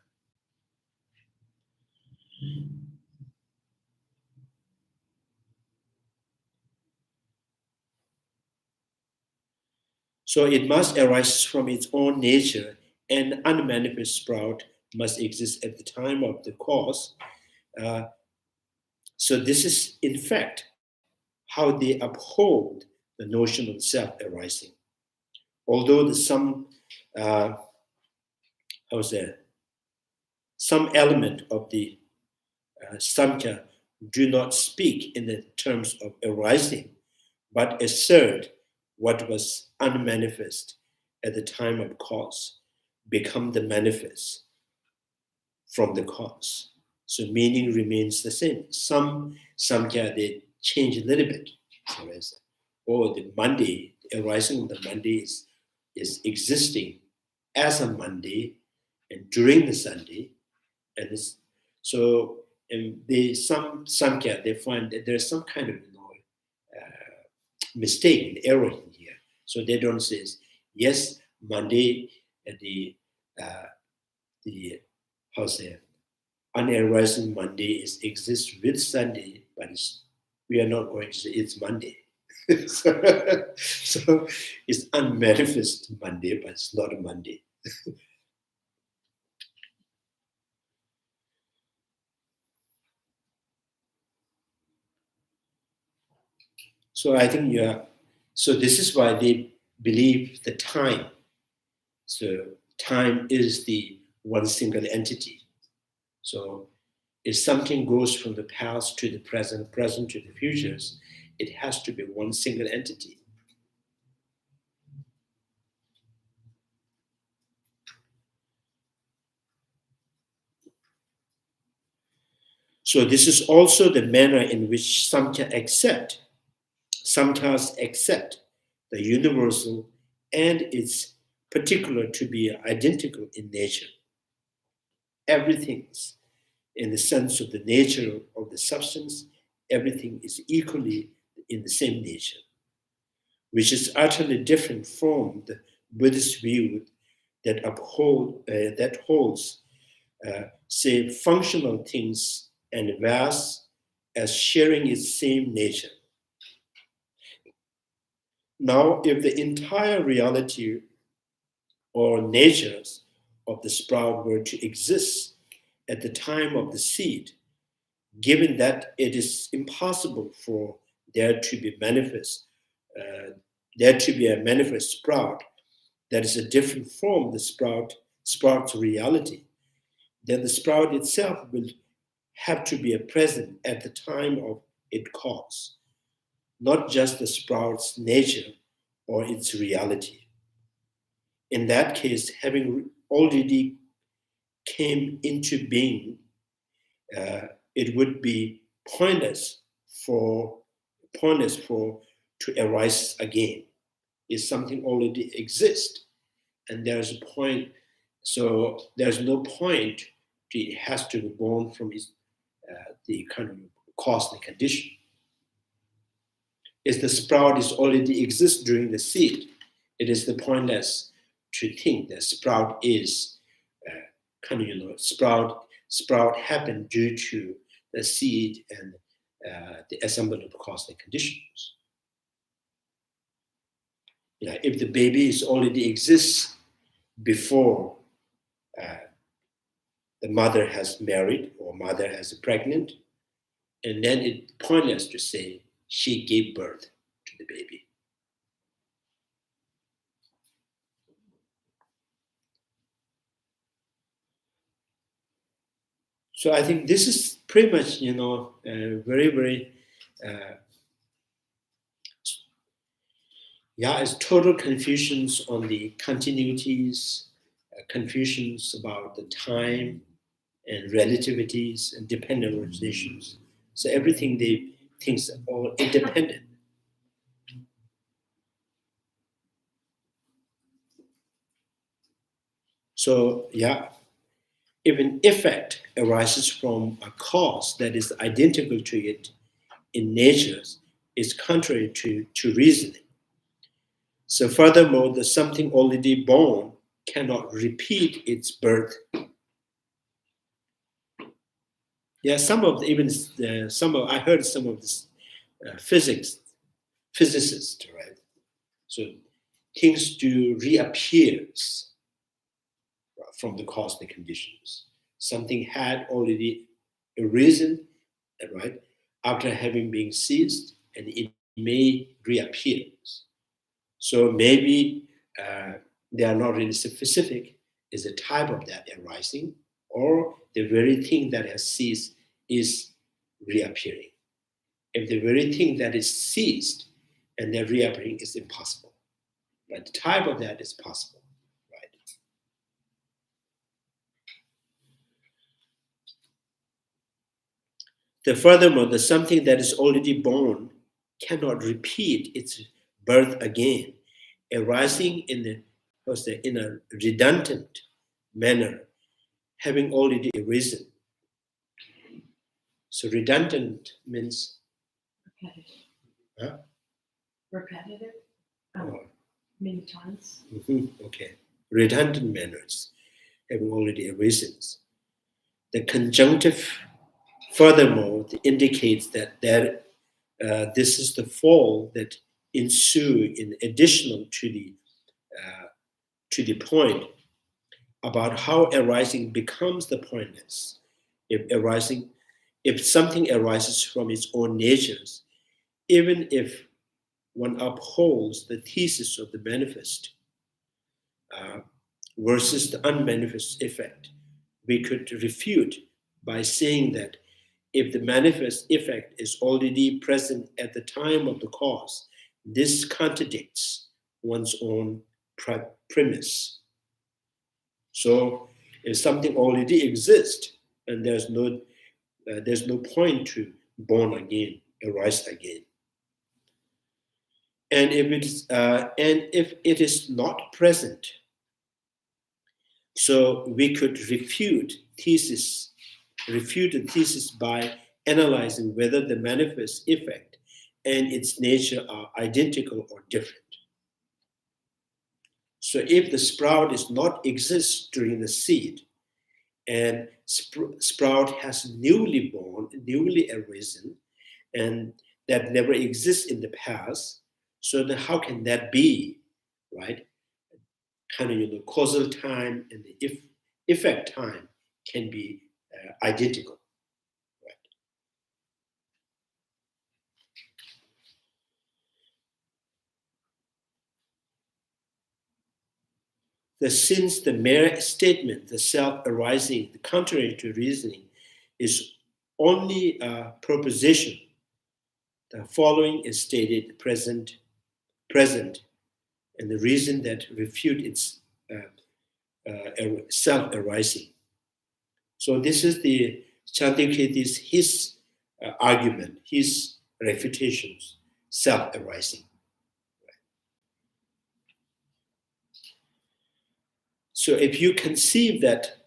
So it must arise from its own nature, and unmanifest sprout must exist at the time of the cause. So this is, in fact, how they uphold the notion of self arising. Although some element of the Samkhya do not speak in the terms of arising, but assert what was unmanifest at the time of cause become the manifest from the cause. So meaning remains the same. Some Samkhya, they change a little bit. Or the Monday, the arising of the Monday is existing as a Monday and during the Sunday. And so and some Samkhya, they find that there's some kind of mistake, error in here. So they don't say, yes, Monday, the unarising Monday exists with Sunday, but we are not going to say it's Monday. So it's unmanifest Monday, but it's not a Monday. So I think so this is why they believe the time. So time is the one single entity. So if something goes from the past to the present, present to the futures, it has to be one single entity. So this is also the manner in which Samkhya Samkhya's accept the universal and its particular to be identical in nature. Everything's in the sense of the nature of the substance, everything is equally in the same nature, which is utterly different from the Buddhist view that holds, say, functional things and vast as sharing its same nature. Now, if the entire reality or natures of the sprout were to exist at the time of the seed, given that it is impossible for there to be a manifest sprout that is a different from the sprout's reality, then the sprout itself will have to be a present at the time of its cause, not just the sprout's nature or its reality. In that case, having already came into being, it would be pointless to arise again. If something already exists, and there's a point, so there's no point. It has to be born from the kind of cosmic condition. If the sprout is already exists during the seed, it is the pointless to think that sprout is sprout happened due to the seed and the assembly of cosmic conditions. If the baby is already exists before the mother has married or mother has pregnant, and then it's pointless to say she gave birth to the baby. So I think this is pretty much, very, very, it's total confusions on the continuities, confusions about the time and relativities and dependent originations. So everything they think is all independent. So if an effect arises from a cause that is identical to it in nature, is contrary to reasoning. So furthermore, the something already born cannot repeat its birth. I heard some of this physicists, right? So things do reappears from the cosmic conditions. Something had already arisen, right, after having been ceased, and it may reappear. So maybe they are not really specific. Is a type of that arising, or the very thing that has ceased is reappearing. If the very thing that is ceased and then reappearing is impossible, but the type of that is possible, right? Furthermore, the something that is already born cannot repeat its birth again, arising in a redundant manner, having already arisen. So redundant means repetitive. Huh? Repetitive. Many times. Okay. Redundant manners having already arisen. The conjunctive, furthermore, indicates that this is the fall that ensue in additional to the point about how arising becomes the pointless. If something arises from its own natures, even if one upholds the thesis of the manifest versus the unmanifest effect, we could refute by saying that if the manifest effect is already present at the time of the cause, this contradicts one's own premise. So if something already exists, and there's no point to born again, arise again. And if it is not present, so we could refute the thesis by analyzing whether the manifest effect and its nature are identical or different. So if the sprout is not exist during the seed, and sprout has newly born, newly arisen, and that never exists in the past, so then how can that be, right? Kind of, causal time and the effect time can be identical, right? Since the mere statement, the self arising, the contrary to reasoning, is only a proposition, the following is stated present, and the reason that refute its self arising. So this is the Chandrakirti's his argument, his refutations, self arising. So if you conceive that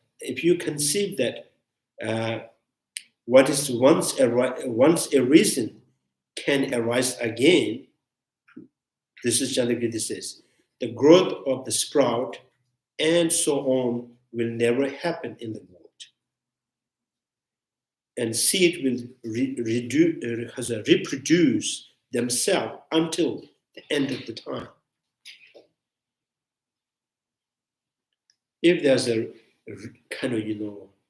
what is once arisen can arise again, this is Chandrakirti says, the growth of the sprout and so on will never happen in the world. And seed will reproduce themselves until the end of the time. If there's a kind of,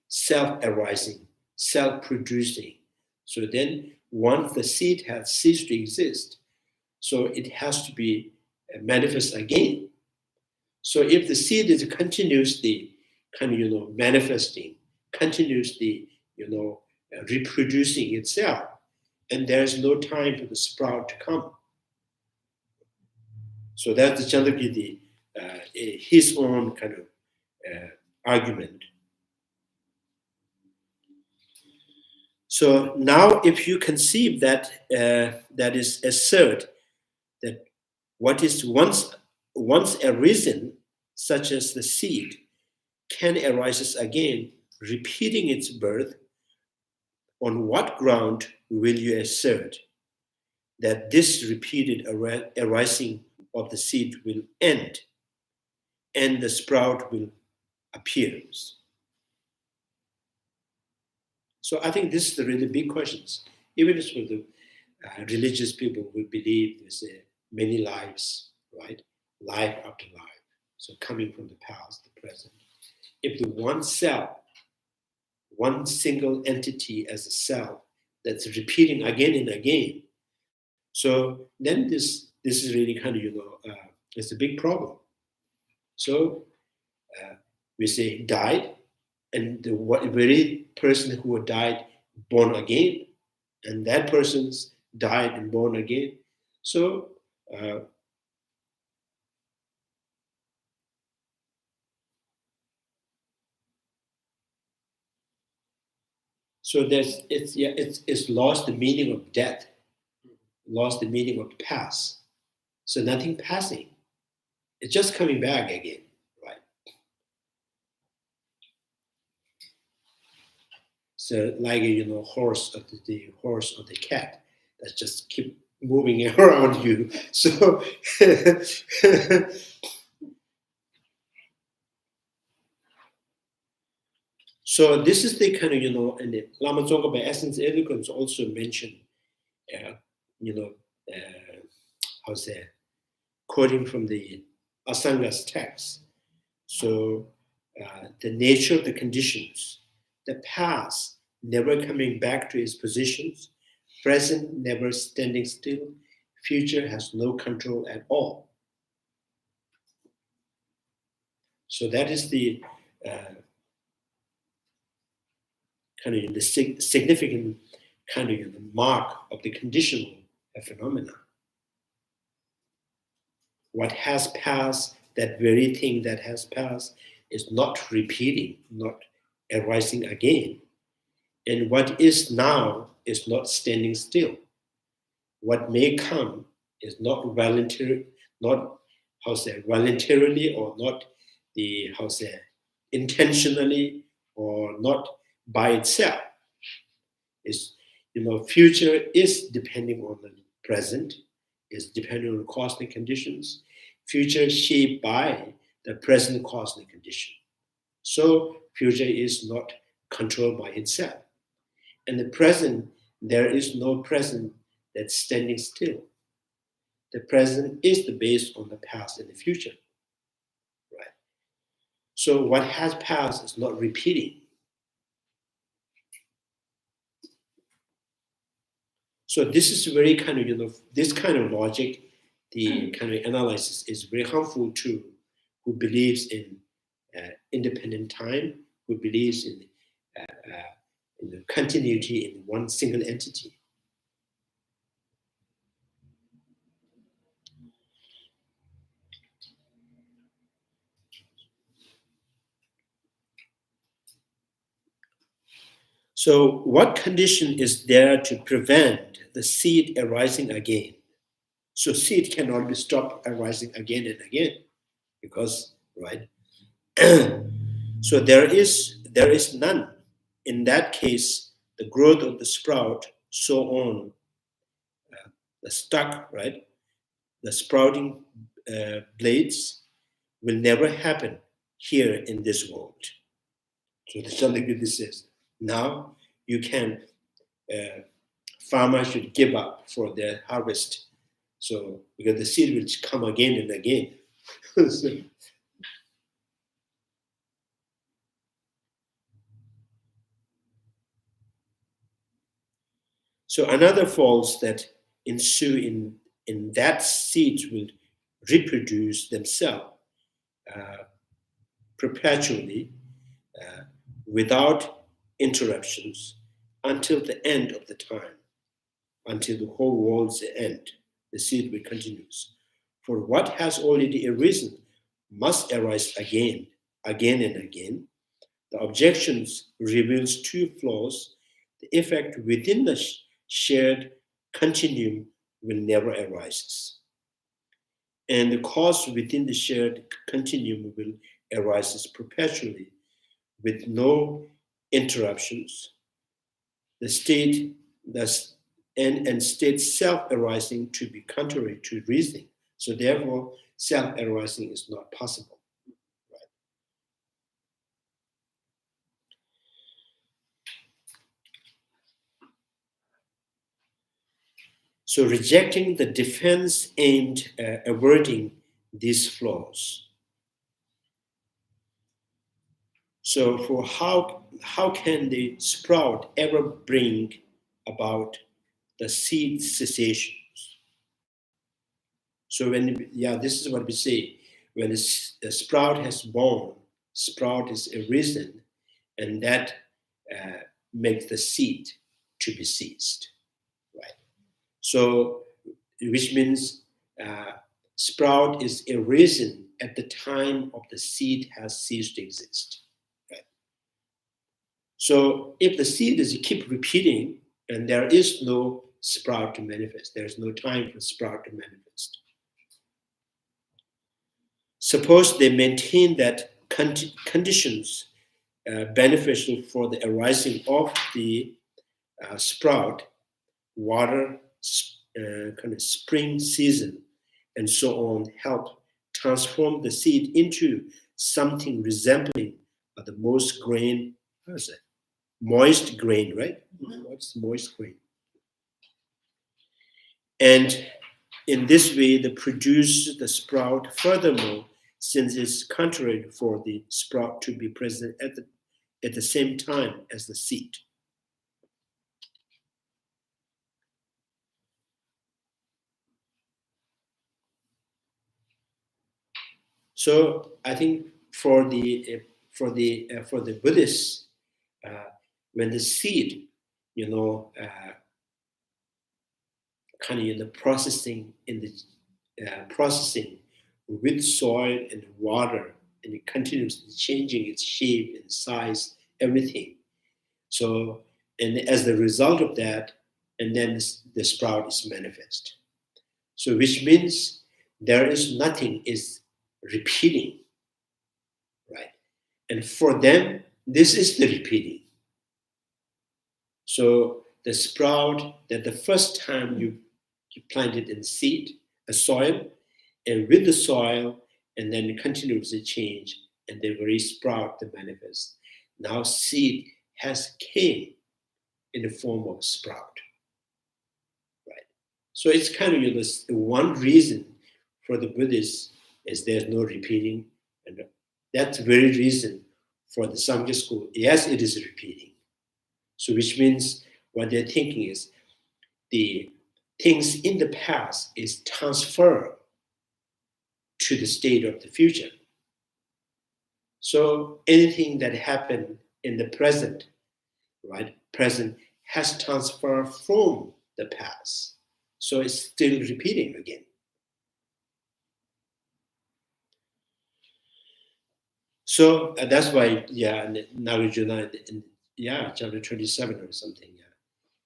self-arising, self-producing, so then once the seed has ceased to exist, so it has to be manifest again. So if the seed is continuously kind of, manifesting, continuously, reproducing itself, and there's no time for the sprout to come. So that's the Chandrakirti, his own kind of argument. So now if you conceive that, that is assert that what is once arisen, such as the seed, can arise again, repeating its birth, on what ground will you assert that this repeated arising of the seed will end and the sprout will appear? So I think this is the really big questions. Even for the religious people who believe there's many lives, right? Life after life. So coming from the past, the present. If the one self, one single entity as a self that's repeating again and again, so then this is really kind of, it's a big problem. So we say died, and the very person who died born again, and that person's died and born again. So it's lost the meaning of death, lost the meaning of the past. So nothing passing. It's just coming back again, right? So like horse or the horse or the cat that just keep moving around you. So so this is the kind of and the Lama Tsongkapha Essence Eloquence also mentioned how's that, quoting from the Asanga's text. So the nature of the conditions, the past never coming back to its positions, present never standing still, future has no control at all. So that is the kind of the significant kind of the mark of the conditional phenomena. What has passed, that very thing that has passed, is not repeating, not arising again. And what is now is not standing still. What may come is not voluntarily or not the intentionally or not by itself. Is future is depending on the present, is depending on cosmic conditions. Future shaped by the present cosmic condition. So future is not controlled by itself. And the present, there is no present that's standing still. The present is the base on the past and the future, right? So what has passed is not repeating. So this is very kind of, this kind of logic, the kind of analysis is very harmful to who believes in independent time, who believes in the continuity in one single entity. So what condition is there to prevent the seed arising again? So seed cannot be stopped arising again and again because, right? So there is none. In that case, the growth of the sprout, so on, the stalk, right? The sprouting blades will never happen here in this world. So the Chandrakirti says, now you can, farmers should give up for their harvest. So because the seed will come again and again. So another false that ensue in that seeds will reproduce themselves perpetually without interruptions until the end of the time, until the whole world's end. The seed will continue. For what has already arisen must arise again and again. The objections reveals two flaws. The effect within the shared continuum will never arise. And the cause within the shared continuum will arise perpetually with no interruptions. The state and state self-arising to be contrary to reasoning. So therefore, self-arising is not possible. So rejecting the defense aimed at averting these flaws. So for how can the sprout ever bring about the seed cessation? So this is what we say. When the sprout has born, sprout is arisen, and that makes the seed to be ceased, right? So, which means sprout is arisen at the time of the seed has ceased to exist, right? So, if the seed is keep repeating, and there is no sprout to manifest, there is no time for sprout to manifest. Suppose they maintain that conditions beneficial for the arising of the sprout, water, kind of spring season, and so on, help transform the seed into something resembling the moist grain, moist grain, right? What's moist grain? And in this way, they produce the sprout. Furthermore, since it's contrary for the sprout to be present at the same time as the seed. So I think for the Buddhists, when the seed, kind of in the processing with soil and water, and it continuously changing its shape and size, everything. So, and as the result of that, and then the sprout is manifest. So, which means there is nothing is repeating, right? And for them, this is the repeating. So the sprout that the first time you planted in seed, a soil, and with the soil, and then continuously change, and the very sprout that manifests. Now seed has came in the form of sprout, right? So it's kind of the one reason for the Buddhists is there's no repeating, and that's the very reason for the Sangha school. Yes, it is repeating. So which means what they're thinking is the things in the past is transferred to the state of the future. So anything that happened in the present, right? Present has transferred from the past. So it's still repeating again. So that's why, Nagarjuna, chapter 27 or something. Yeah.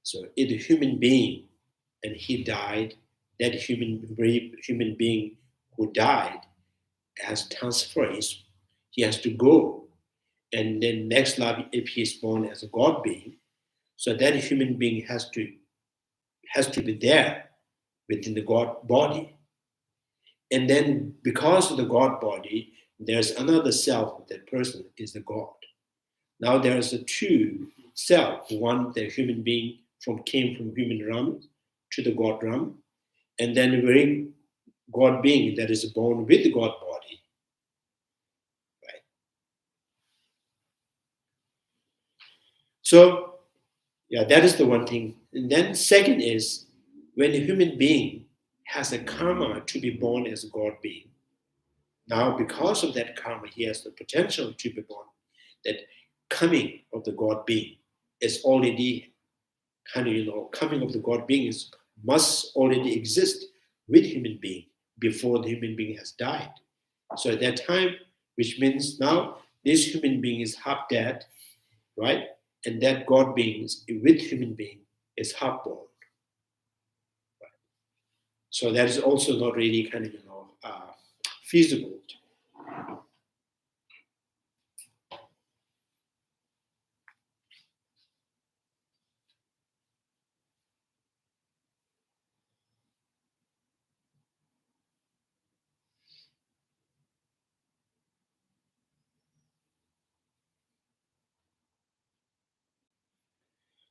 So it's a human being, and he died. That human being who died has transferred. He has to go, and then next life, if he is born as a God being, so that human being has to be there within the God body, and then because of the God body, there's another self of that person is the God. Now there's a two self. One, the human being came from human realm to the God realm, and then a very God being that is born with the God body. Right. So, that is the one thing. And then second is when a human being has a karma to be born as a God being. Now, because of that karma, he has the potential to be born. That coming of the God being is already coming of the God being must already exist with human being before the human being has died. So at that time, which means now this human being is half dead, right? And that God being with human being is half born. Right? So that is also not really feasible.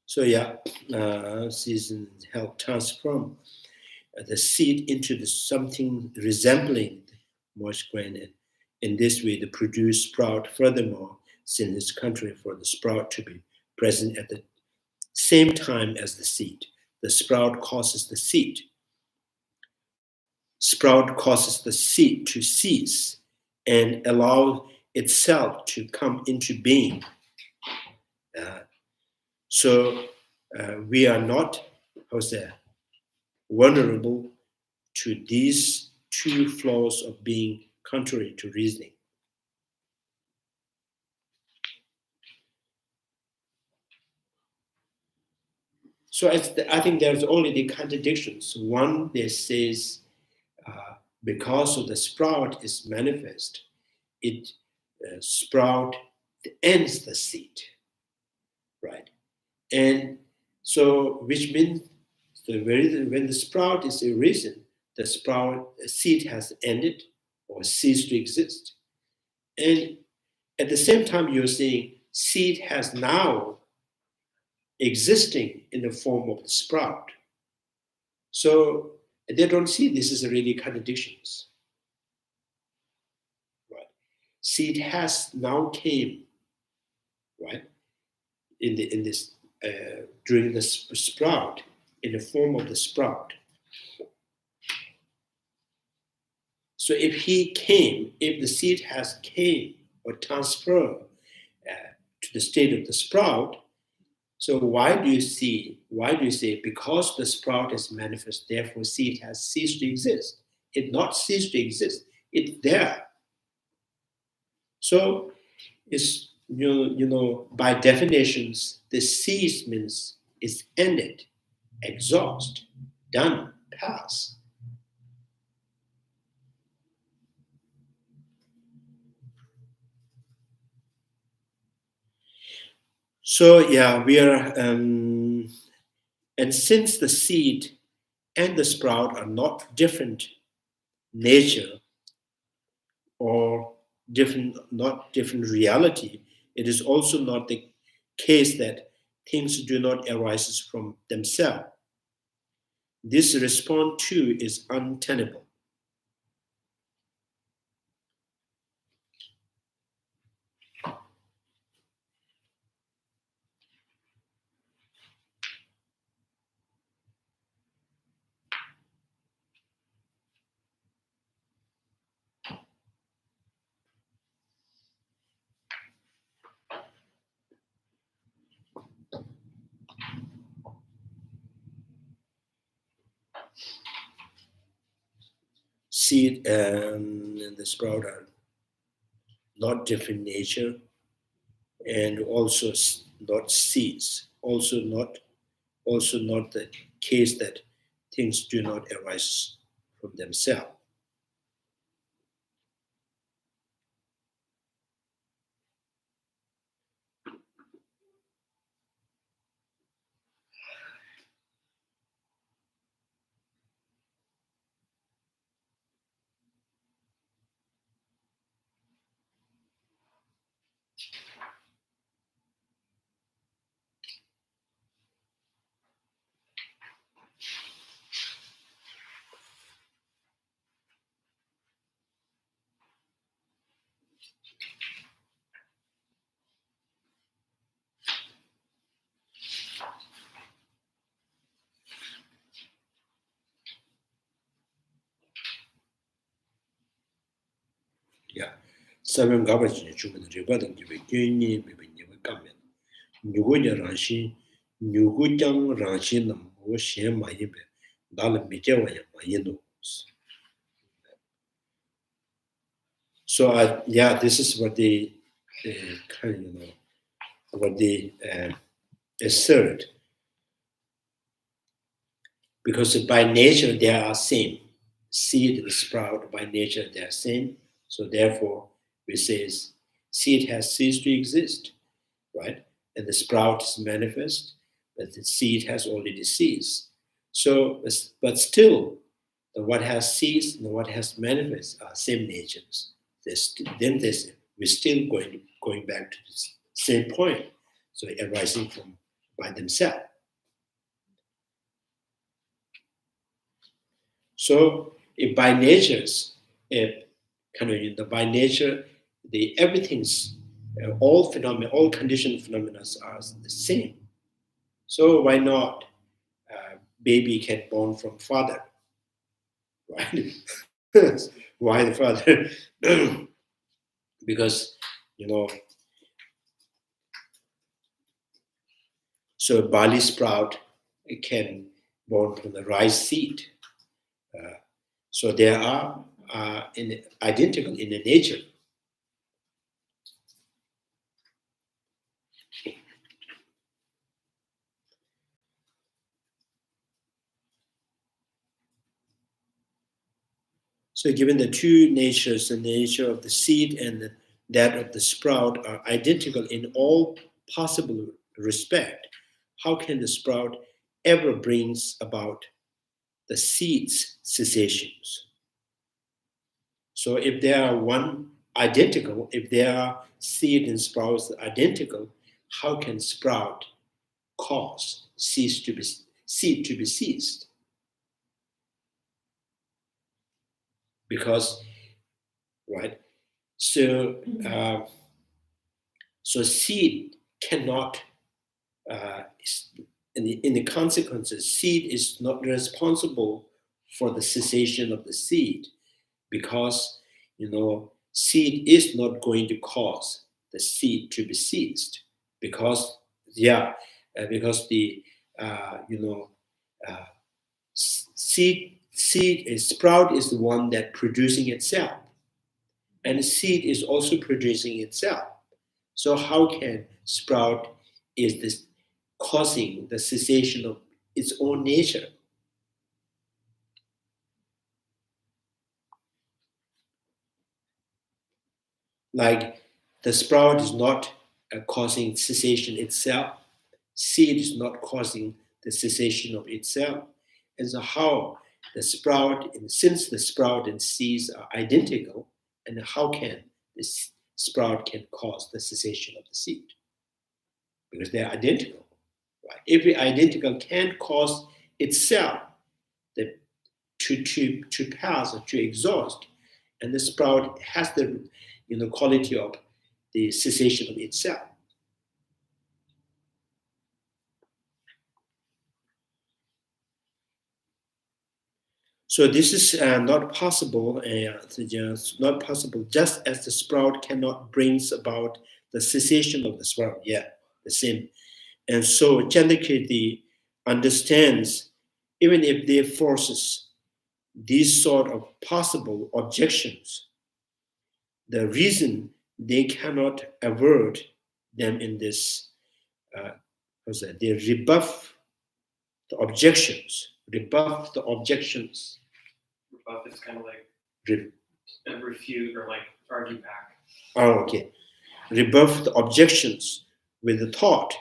So season help transform the seed into something resembling much grain. In this way, the produce sprout. Furthermore, since it's contrary for the sprout to be present at the same time as the seed, the sprout causes the seed. Sprout causes the seed to cease and allow itself to come into being. So we are not, vulnerable to these two flaws of being contrary to reasoning. So I think there's already contradictions. One, there says, because of the sprout is manifest, it sprout ends the seed, right? And so, which means when the sprout is arisen, the seed has ended or ceased to exist. And at the same time, you're saying seed has now existing in the form of the sprout. So they don't see this as really contradictions. Right? Seed has now came, right, during the sprout, in the form of the sprout. So if the seed has came or transferred to the state of the sprout, so why do you say because the sprout is manifest, therefore seed has ceased to exist? It not ceased to exist. It's there. So it's by definitions, the cease means it's ended, exhaust, done, pass. So yeah, we are, and since the seed and the sprout are not different nature or not different reality, it is also not the case that things do not arise from themselves. This response too is untenable. Seed and the sprout are not different nature, and also not seeds. Also not the case that things do not arise from themselves. Yeah. Seven garbage in human regarding the beginning, maybe never come in. Nuguja Ranshi, Nugujang Ranshi, Namo, Shem, Mayibe, Dala Mijawaya, Mayino. So, yeah, this is what they kind of, what they assert. Because by nature they are same. Seed and sprout, by nature they are same. So therefore, we say seed has ceased to exist, right? And the sprout is manifest, but the seed has already ceased. So, but still, the what has ceased and what has manifest are same natures. Then we're still going back to the same point. So arising from by themselves. So if by natures, by nature, everything's all phenomena, all conditioned phenomena are the same. So why not baby can born from father, right? Why the father? Because so barley sprout can born from the rice seed. So they are identical in the nature. So given the two natures, the nature of the seed and that of the sprout are identical in all possible respect, how can the sprout ever brings about the seed's cessations? So if they are identical, if they are seed and sprouts identical, how can sprout cause seed to be ceased? Because, right? So seed cannot, in the consequences, seed is not responsible for the cessation of the seed. because, seed is not going to cause the seed to be seized, because because the seed is sprout is the one that producing itself, and the seed is also producing itself. So how can sprout is this causing the cessation of its own nature? Like the sprout is not causing cessation itself, seed is not causing the cessation of itself. And so how the sprout, since the sprout and seeds are identical, and how can this sprout can cause the cessation of the seed? Because they're identical. Right? Every identical can cause itself to pass or to exhaust, and the sprout has the quality of the cessation of itself. So this is not possible. Not possible. Just as the sprout cannot bring about the cessation of the sprout. Yeah, the same. And so Chandrakirti understands, even if they forces these sort of possible objections, the reason they cannot avert them in this, they rebuff the objections. Rebuff the objections. Rebuff is kind of like Re- refute or like argue back. Oh, okay. Rebuff the objections with the thought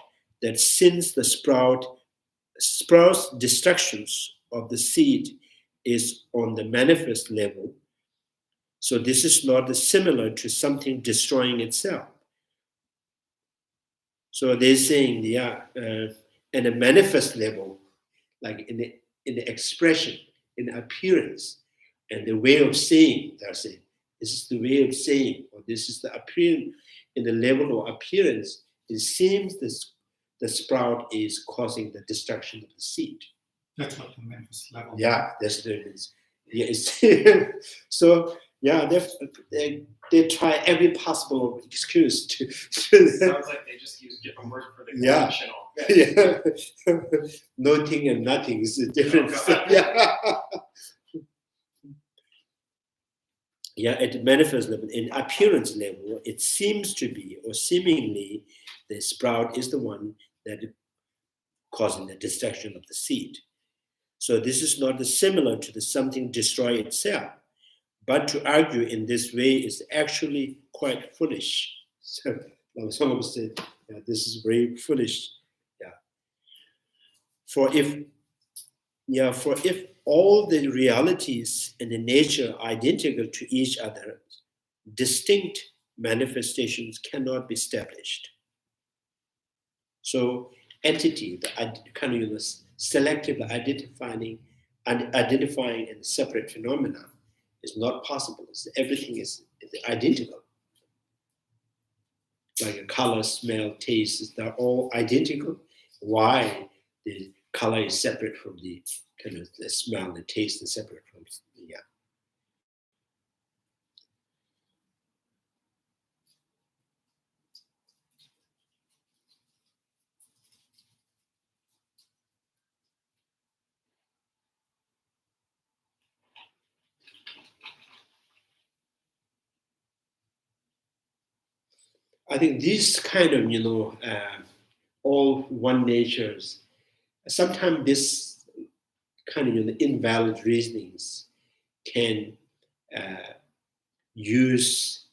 that since the sprout's destructions of the seed is on the manifest level, so this is not similar to something destroying itself. So they're saying, in a manifest level, like in the expression, in the appearance, and the way of saying, they're saying, this is the way of saying, or this is the appearance, in the level of appearance, it seems the sprout is causing the destruction of the seed. That's what the manifest level. Yeah, that's what it is. Yeah, it's so yeah, they try every possible excuse to. Sounds like they just use different words for the Yeah. conventional. Yeah, nothing and nothing is a different. Oh, God. Yeah. Yeah, at the manifest level, in appearance level, it seems to be, or seemingly, the sprout is the one that is causing the destruction of the seed. So this is not similar to the something destroy itself, but to argue in this way is actually quite foolish. So some of us say, yeah, this is very foolish. Yeah. For if all the realities and the nature are identical to each other, distinct manifestations cannot be established. So entity, the kind of selectively identifying in separate phenomena is not possible. Everything is identical. Like a color, smell, taste, they're all identical. Why the color is separate from the kind of the smell, the taste is separate from the I think these kind of all one natures. Sometimes this kind of invalid reasonings can use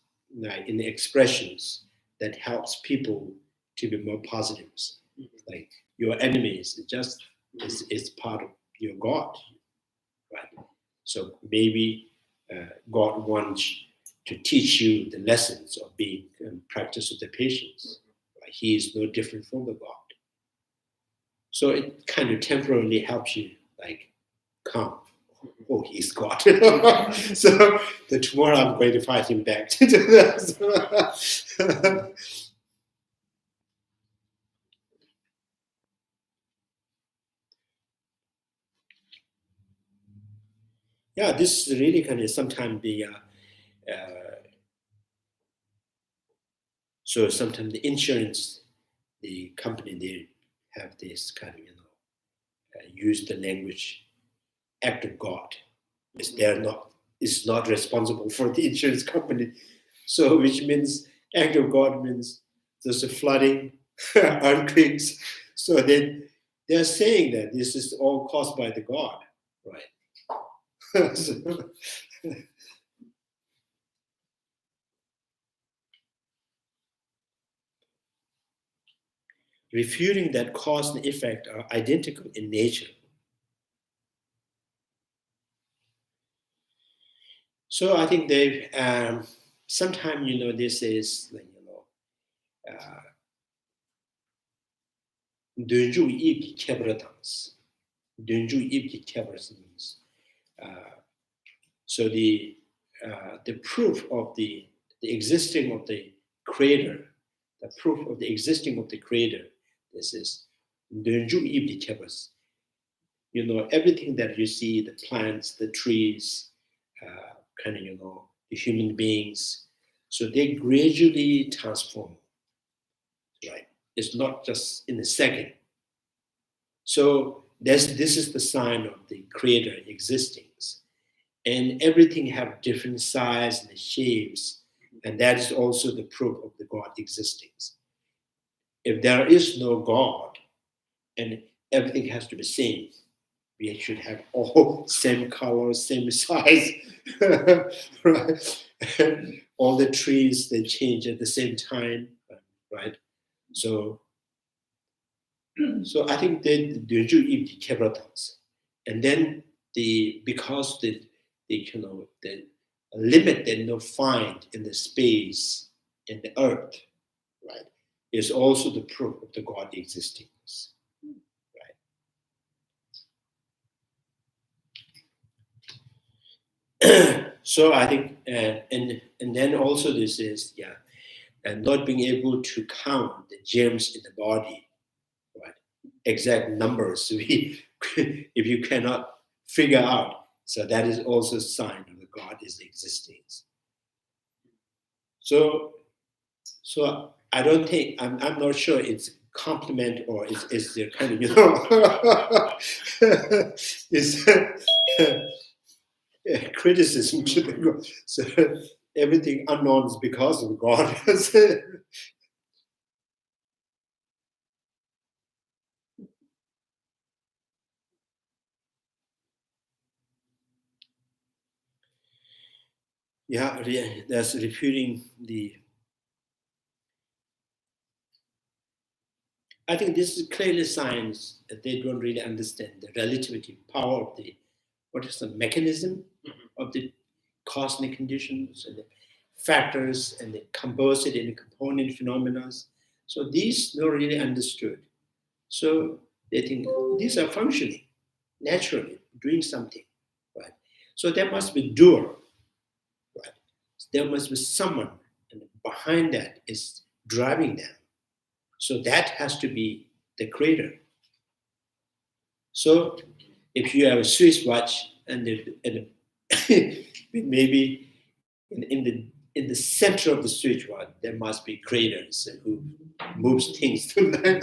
in the expressions that helps people to be more positive. Like your enemies is part of your God, right? So maybe God wants to teach you the lessons of being practice of the patience. Right? He is no different from the God. So it kind of temporarily helps you like calm. Oh, he's God. So tomorrow I'm going to fight him back. yeah, this is really kind of sometimes so sometimes the insurance, the company, they have this kind of, use the language, act of God. It's not responsible for the insurance company. So which means act of God means there's a flooding, earthquakes. So they're saying that this is all caused by the God, right? So, refuting that cause and effect are identical in nature. So I think they sometimes this is dunju ibki kebratans. Dunju ibki kebratans. So the proof of the existing of the creator, the proof of the existing of the creator, this is dunju ibki kebras. Everything that you see, the plants, the trees, the human beings, so they gradually transform, right? It's not just in a second. So this is the sign of the creator existing. And everything have different size and shapes, and that is also the proof of the God existing. If there is no God, and everything has to be same, we should have all same color, same size, right? All the trees, they change at the same time, right? So I think they do eat keratons, and then because the limit they no find in the space in the earth, right, is also the proof of the God existing. So I think, and then also this is and not being able to count the germs in the body, right? Exact numbers, if you cannot figure out, so that is also a sign of the God is existing. So I don't think I'm not sure it's compliment or is there kind of it's criticism to the God. So everything unknown is because of God. Yeah, that's refuting the. I think this is clearly signs that they don't really understand the relativity power of what is the mechanism of the cosmic conditions and the factors and the composite and the component phenomena. So these not really understood. So they think these are functioning naturally, doing something, right? So there must be doer, right? There must be someone, and behind that is driving them. So that has to be the creator. So if you have a Swiss watch and maybe in the center of the Swiss watch there must be creators who moves things to that.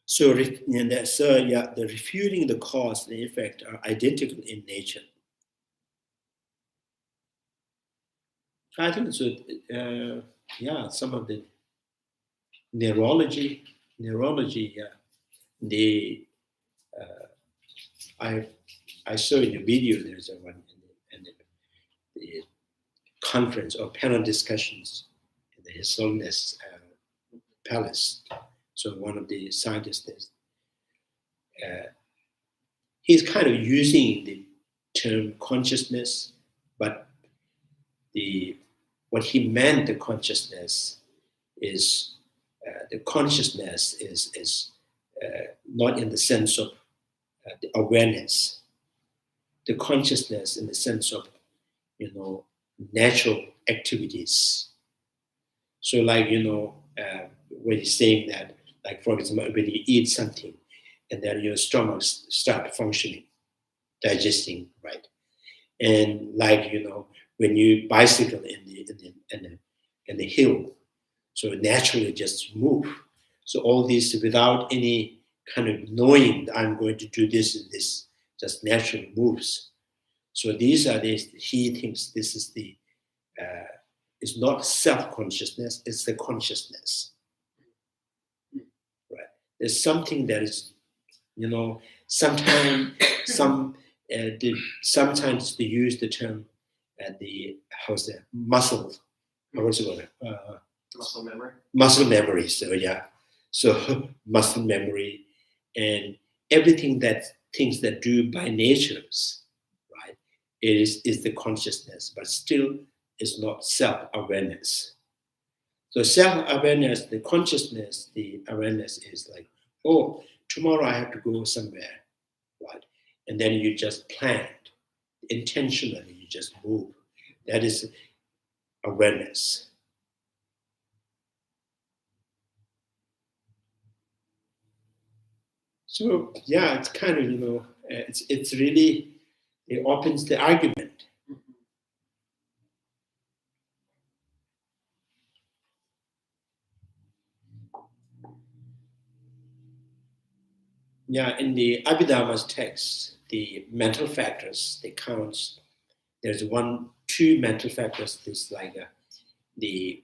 So the refuting the cause and the effect are identical in nature. I think so. Some of the neurology. They I saw in the video. There's a one in the conference or panel discussions in the His Holiness Palace. So one of the scientists, he's kind of using the term consciousness, but what he meant the consciousness is the consciousness is not in the sense of the awareness, the consciousness in the sense of natural activities. So like, when he's saying that, like for example, when you eat something and then your stomach start functioning, digesting, right? And like, when you bicycle in the hill, so naturally just move. So all these without any kind of knowing that I'm going to do this and this, just naturally moves. So these are the, he thinks this is the, it's not self-consciousness, it's the consciousness, right? There's something that is, sometimes sometimes they use the term the how's that muscle, what's it called? Muscle memory. Muscle memory. So yeah, so muscle memory and everything that things that do by natures, right? Is the consciousness, but still is not self-awareness. So self-awareness, the consciousness, the awareness is like, oh, tomorrow I have to go somewhere, right? And then you just plan intentionally, you just move. That is awareness. So yeah, it's kind of, it's really, it opens the argument. Yeah, in the Abhidharma's text, the mental factors, they count. There's two mental factors. There's like it's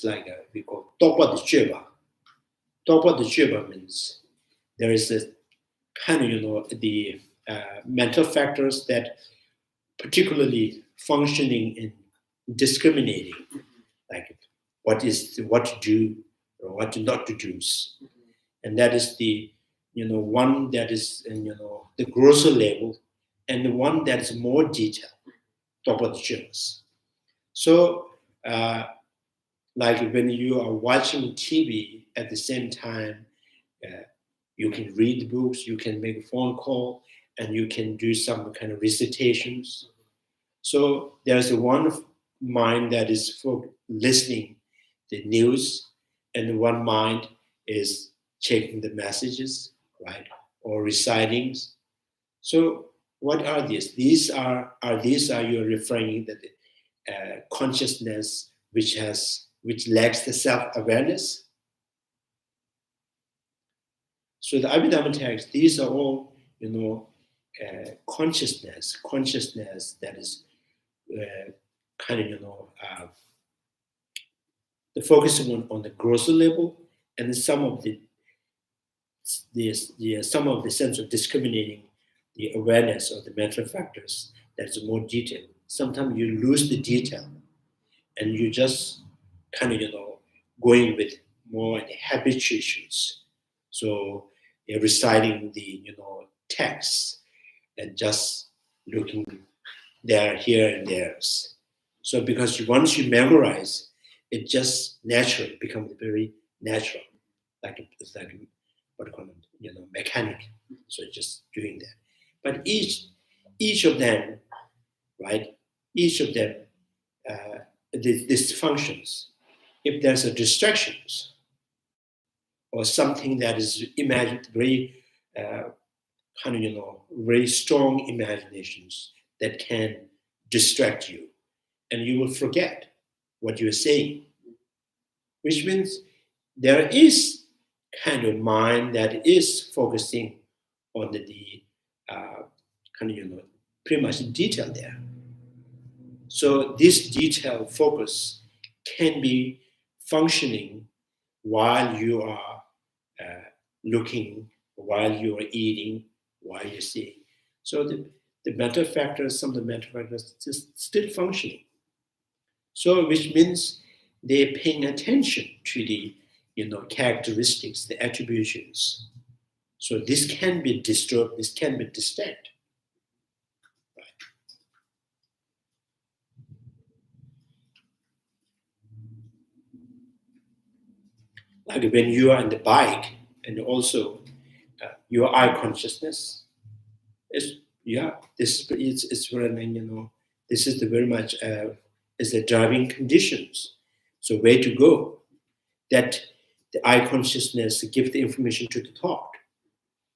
like we call Tokpa de Chöba. Tokpa de Chöba means there is a kind of, the mental factors that particularly functioning in discriminating, like what to do or what not to do. And that is the, one that is, the grosser level, and the one that is more detailed, top of the chairs. So, like when you are watching TV at the same time, you can read books, you can make a phone call, and you can do some kind of recitations. So there's one mind that is for listening the news, and one mind is checking the messages, right, or reciting. So what are these? These are you're referring that the consciousness which lacks the self-awareness. So the Abhidharma text, these are all consciousness that is kind of the focusing on the grosser level, and some of the some of the sense of discriminating the awareness of the mental factors that is more detailed. Sometimes you lose the detail, and you just kind of going with more habituations. So you're reciting the texts and just looking there, here, and there. So because once you memorize, it just naturally becomes very natural, it's like what do you call it, mechanic. So just doing that. But each of them, right? Each of them, these functions. If there's a distractions or something that is imagined very kind of very strong imaginations that can distract you, and you will forget what you're saying, which means there is kind of mind that is focusing on the kind of pretty much detail there. So this detail focus can be functioning while you are looking, while you are eating, while you're seeing. So the mental factors, some of the mental factors, just still functioning. So which means they're paying attention to the characteristics, the attributions. So this can be disturbed, this can be disturbed. Right. Like when you are on the bike, and also your eye consciousness is it's very this is the very much is the driving conditions. So where to go? That the I consciousness give the information to the thought,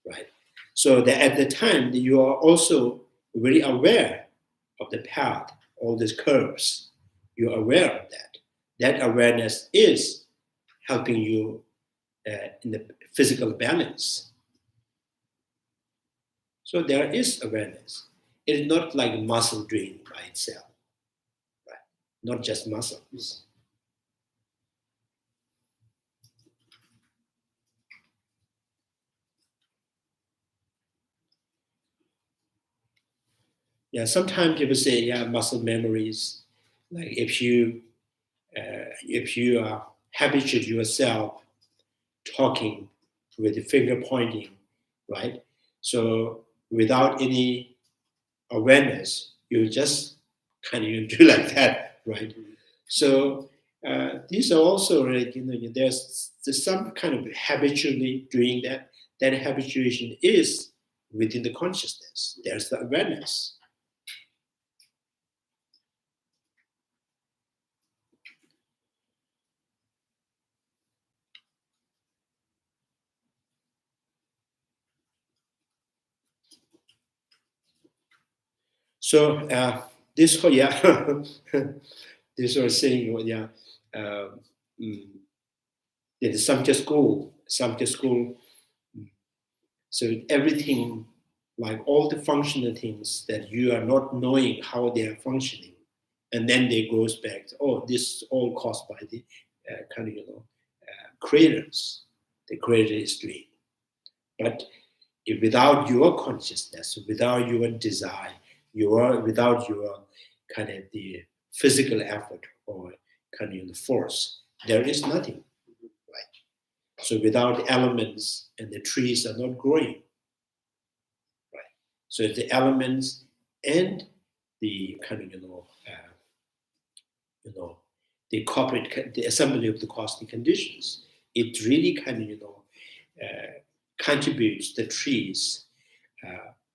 right? So that at the time you are also very aware of the path, all these curves. You're aware of that. That awareness is helping you in the physical balance. So there is awareness. It is not like muscle doing by itself, right? Not just muscles. Yeah, sometimes people say, yeah, muscle memories. Like if you habituate yourself talking with the finger pointing, right? So without any awareness, you just kind of do like that, right? So these are also like, there's some kind of habitually doing that. That habituation is within the consciousness. There's the awareness. So this whole, yeah, this was saying, yeah, the Samkhya school. So everything, like all the functional things that you are not knowing how they are functioning, and then they goes back. Oh, this is all caused by the kind of creators. The creator is doing, but if without your consciousness, without your desire, without your kind of the physical effort or kind of the force, there is nothing, right? So without elements, and the trees are not growing, right? So it's the elements and the kind of the assembly of the cosmic conditions. It really kind of contributes the trees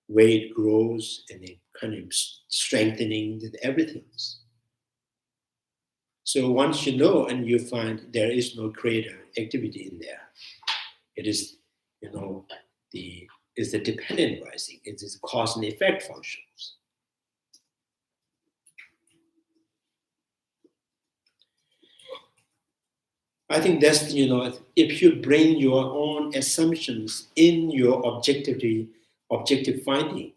where it grows, and it kind of strengthening everything. So once you know and you find there is no creator activity in there, it is, is the dependent rising. It is cause and effect functions. I think that's, if you bring your own assumptions in your objective finding,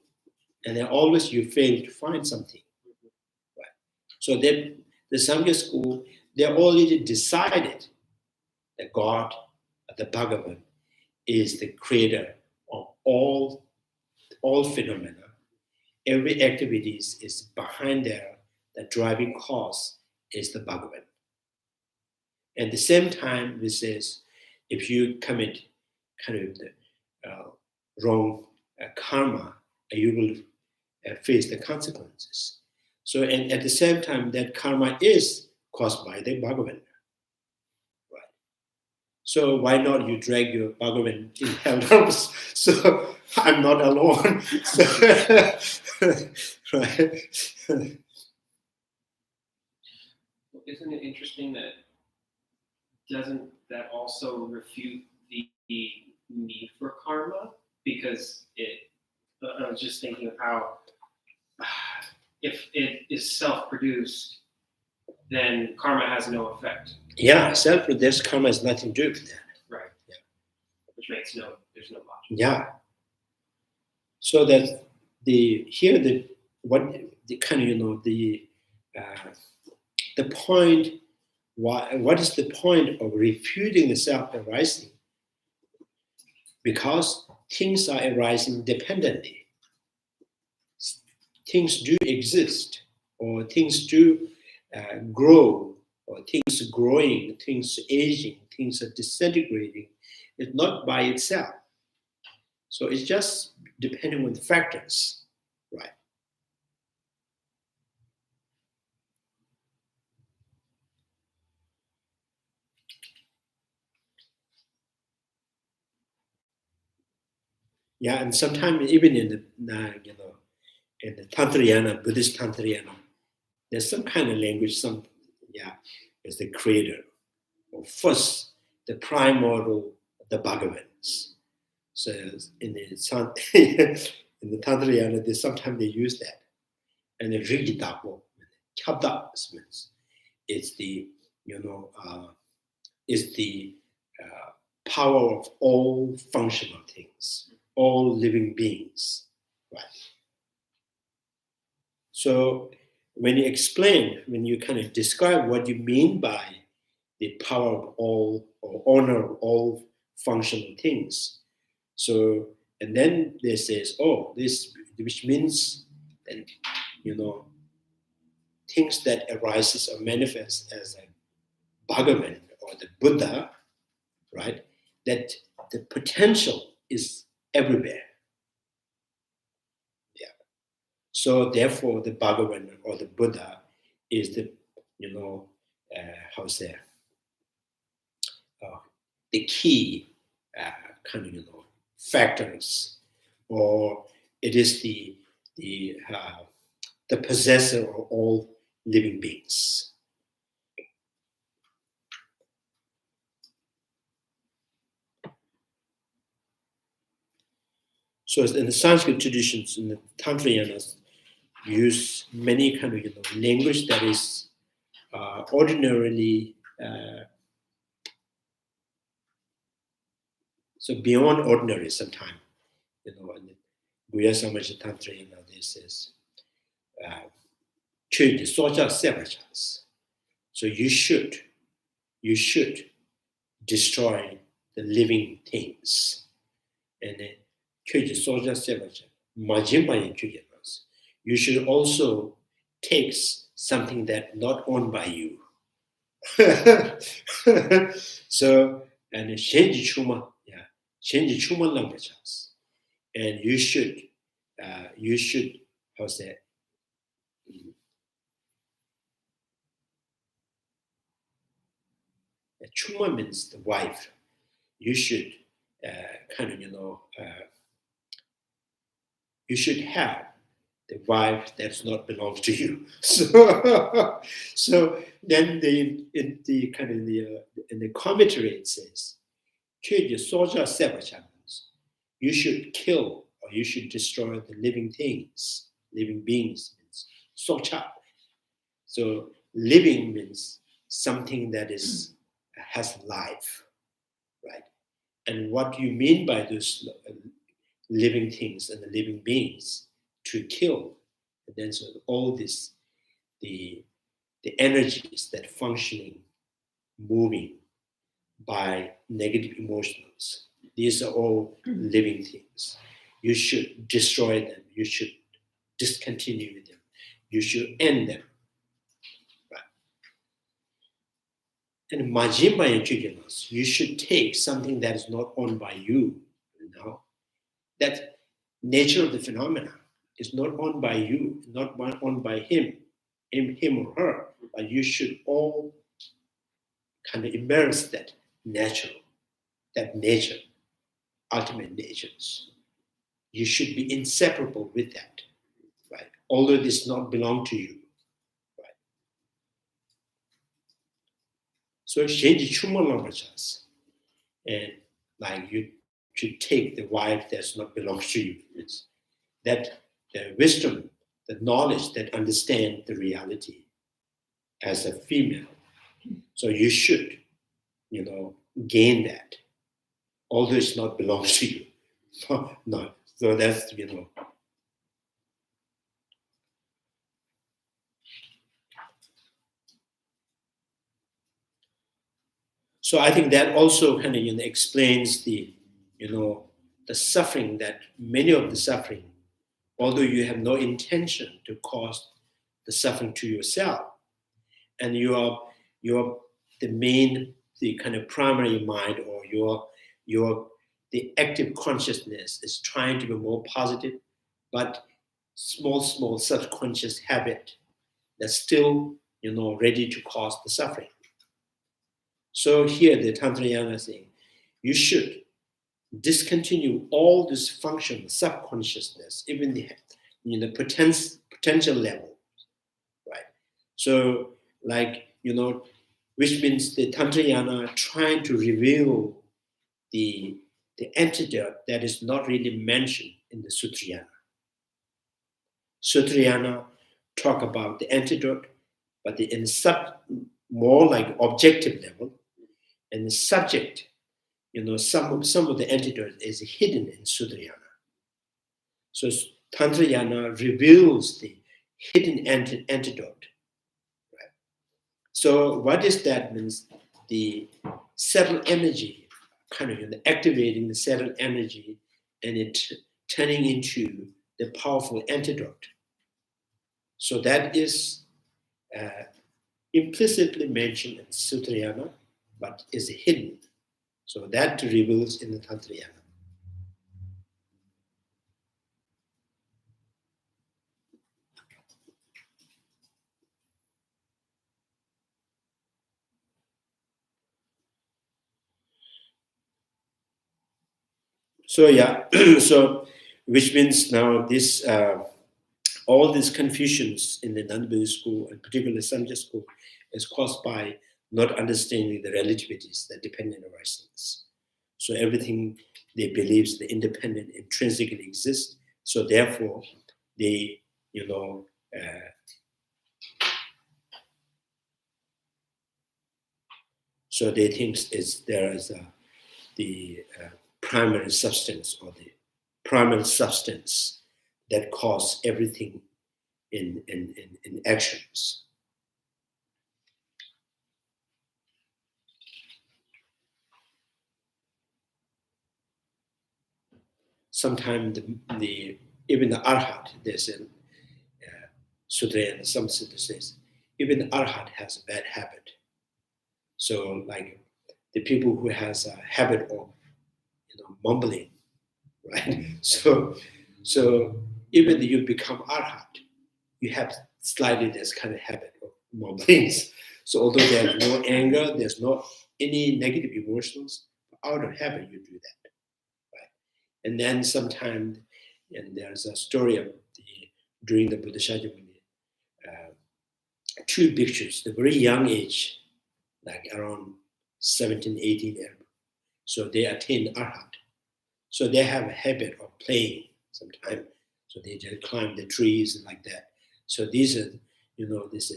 and then always you fail to find something. Right? So the Samkhya school, they already decided that God, the Bhagavan, is the creator of all phenomena. Every activity is behind there. The driving cause is the Bhagavan. At the same time, we says, if you commit kind of the wrong karma, you will face the consequences. So, and at the same time, that karma is caused by the Bhagavan. Right? So why not you drag your Bhagavan in hell? So I'm not alone. So, right? Isn't it interesting that doesn't that also refute the need for karma? Because I was just thinking of how if it is self-produced, then karma has no effect. Yeah, self-produced karma has nothing to do with that. Right. Yeah. Which makes there's no logic. Yeah. So that the point. What is the point of refuting the self-arising? Because things are arising dependently. Things do exist, or things do grow, or things are growing, things are aging, things are disintegrating. It's not by itself. So it's just depending on the factors, right? Yeah, and sometimes even in the in the Tantrayana, Buddhist Tantrayana, there's some kind of language, is the creator, or first, the primordial, the Bhagavans. So in the in the Tantrayana, sometimes they use that. And the Rigidabo, Chabda means it's the, is the power of all functional things, all living beings, right? So when you kind of describe what you mean by the power of all, or honor of all functional things, so, and then they says, oh, this, which means, and things that arises or manifest as a Bhagavan or the Buddha, right? That the potential is everywhere. Yeah. So therefore, the Bhagavan or the Buddha is the, the key factors, or it is the possessor of all living beings. So in the Sanskrit traditions, in the Tantrayanas, use many kind of language that is ordinarily so beyond ordinary. Sometimes, in the Guya Samaja Tantrayana, this is soja sevachas. So you should destroy the living things. And then soja sevacha majimba. You should also take something that not owned by you. So, and shenji chuma, shenji chuma languages, and you should, how's that? Chuma means the wife. You should you should have the wife that not belongs to you. So then in the commentary it says, you should kill or you should destroy the living things. Living beings means socha. So living means something that has life, right? And what you mean by those living things and the living beings to kill, and then so all this, the energies that functioning, moving by negative emotions, these are all living things. You should destroy them. You should discontinue them. You should end them. Right? And majimba and you should take something that is not owned by you. That nature of the phenomena is not owned by you, not owned by him or her, but you should all kind of immerse that nature, ultimate natures. You should be inseparable with that, right? Although it does not belong to you, right? So shenji chuma languages, and like you should take the wife that not belongs to you. It's that the wisdom, the knowledge that understand the reality as a female. So you should, gain that, although it's not belongs to you. No. So that's, So I think that also kind of explains the suffering, that many of the suffering, although you have no intention to cause the suffering to yourself, and you are the kind of primary mind, or the active consciousness is trying to be more positive, but small subconscious habit that's still ready to cause the suffering. So here the Tantrayana is saying, you should discontinue all this function, subconsciousness, even the potential level, right? So like which means the Tantrayana trying to reveal the antidote that is not really mentioned in the Sutrayana. Sutrayana talk about the antidote, but in more like objective level, and the subject, some of the antidote is hidden in Sutrayana. So Tantrayana reveals the hidden antidote. Right? So what is that? Means the settled energy, kind of activating the settled energy, and it turning into the powerful antidote. So that is implicitly mentioned in Sutrayana, but is hidden. So that reveals in the Tantrayana. So yeah, so which means now this all these confusions in the non-Buddhist school, and particularly Samkhya school, is caused by not understanding the relativities that dependent arisings. So everything they believe the independent intrinsically exists. So therefore, they, so they think there is the primary substance or the primal substance that cause everything in actions. Sometimes even the arhat, there's a sutra and some sutra says, even the arhat has a bad habit. So like the people who has a habit of mumbling, right? So even if you become arhat, you have slightly this kind of habit of mumbling. So although there's no anger, there's not any negative emotions, out of habit you do that. And then sometimes, and there's a story of during the Buddha Shakyamuni, two bhikshus, the very young age, like around 17, 18, so they attain arhat. So they have a habit of playing sometimes. So they just climb the trees and like that. So these are, this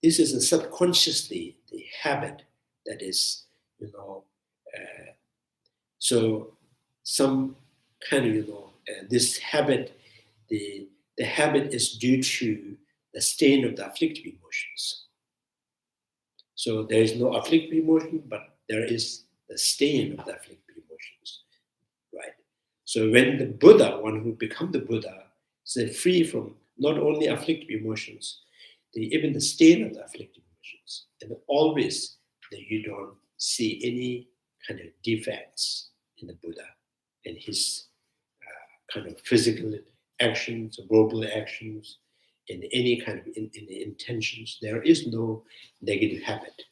is a subconsciously the habit that is, so some kind of, this habit, the habit is due to the stain of the afflictive emotions. So there is no afflictive emotion, but there is the stain of the afflictive emotions, right? So when the Buddha, one who become the Buddha, is free from not only afflictive emotions, even the stain of the afflictive emotions, and always that you don't see any kind of defects in the Buddha and his kind of physical actions, verbal actions, in any kind of in the intentions. There is no negative habit.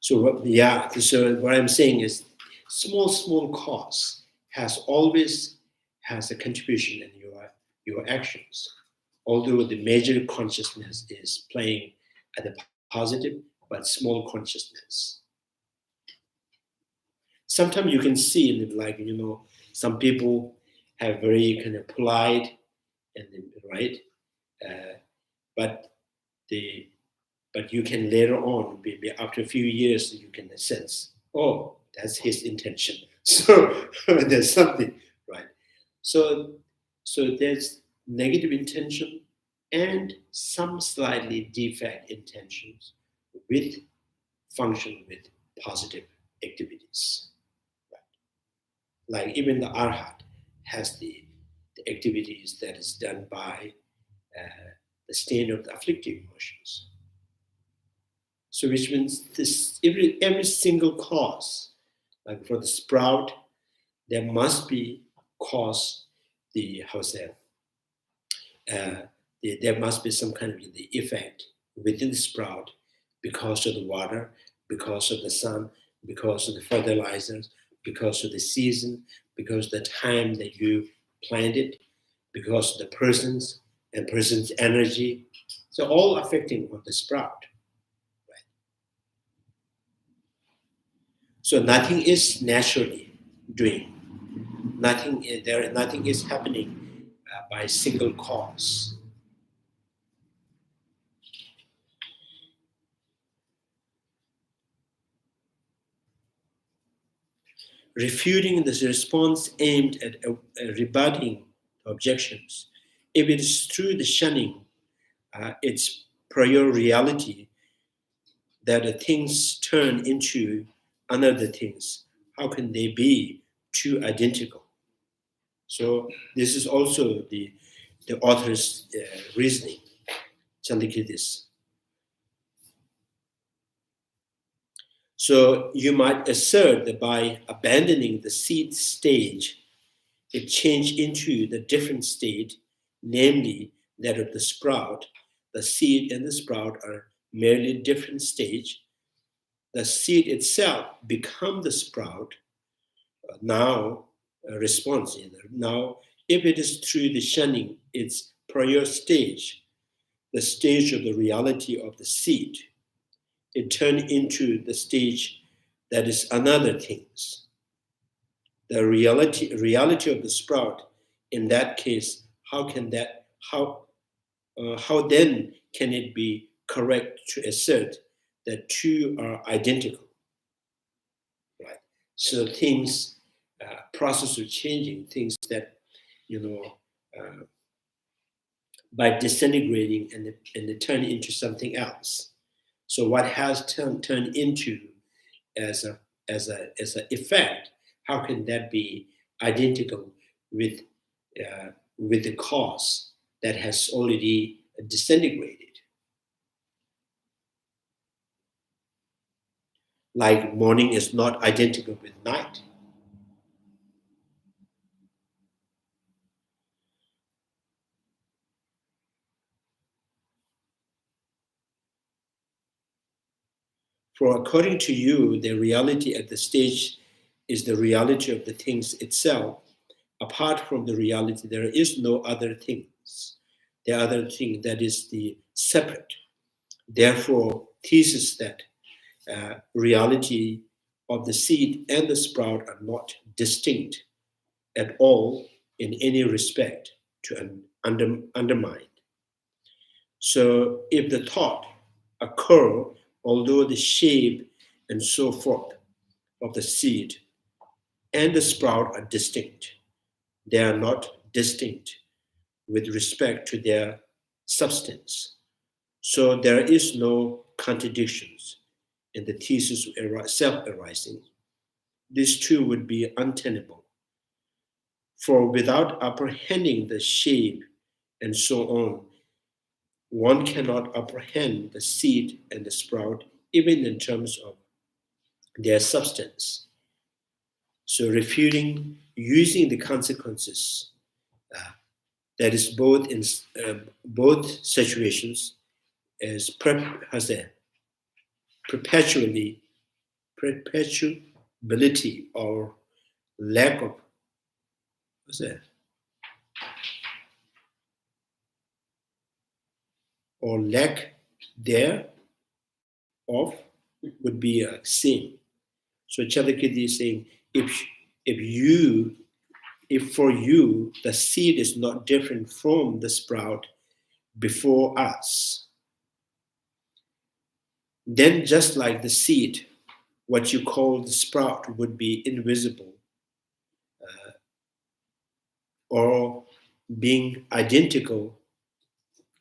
So what I'm saying is small cause always has a contribution in your actions. Although the major consciousness is playing at the positive, but small consciousness. Sometimes you can see, like, some people have very kind of polite and right, but you can later on, maybe after a few years, you can sense, oh, that's his intention. So there's something, right? So there's negative intention and some slightly defect intentions with function with positive activities. Like even the arhat has the activities that is done by the stain of the afflictive emotions. So which means this every single cause, like for the sprout, there must be cause there must be some kind of the effect within the sprout because of the water, because of the sun, because of the fertilizers, because of the season, because of the time that you planted, because the persons and person's energy, so all affecting on the sprout. Right? So nothing is naturally doing. Nothing is happening by single cause. Refuting this response aimed at rebutting objections. If it is through the shunning its prior reality that things turn into another things, how can they be two identical? So this is also the author's reasoning, Chandrakirti. So you might assert that by abandoning the seed stage, it changed into the different state, namely that of the sprout. The seed and the sprout are merely different stage. The seed itself become the sprout. Now, response either. Now, if it is through the shunning its prior stage, the stage of the reality of the seed, it turned into the stage that is another things. The reality of the sprout, in that case, how then can it be correct to assert that two are identical? Right. So things, process of changing things that, by disintegrating and they turn into something else. So what has turned into as a effect, how can that be identical with the cause that has already disintegrated? Like morning is not identical with night. For according to you, the reality at the stage is the reality of the things itself. Apart from the reality, there is no other things. The other thing that is the separate. Therefore, thesis that reality of the seed and the sprout are not distinct at all in any respect to undermine. So if the thought occur, although the shape and so forth of the seed and the sprout are distinct, they are not distinct with respect to their substance. So there is no contradictions in the thesis of self-arising. These two would be untenable. For without apprehending the shape and so on, one cannot apprehend the seed and the sprout, even in terms of their substance. So refuting using the consequences, that is both in both situations, as perpetuability or lack of or lack thereof would be a sin. So Chandrakirti is saying, if for you the seed is not different from the sprout before us, then just like the seed, what you call the sprout would be invisible or being identical,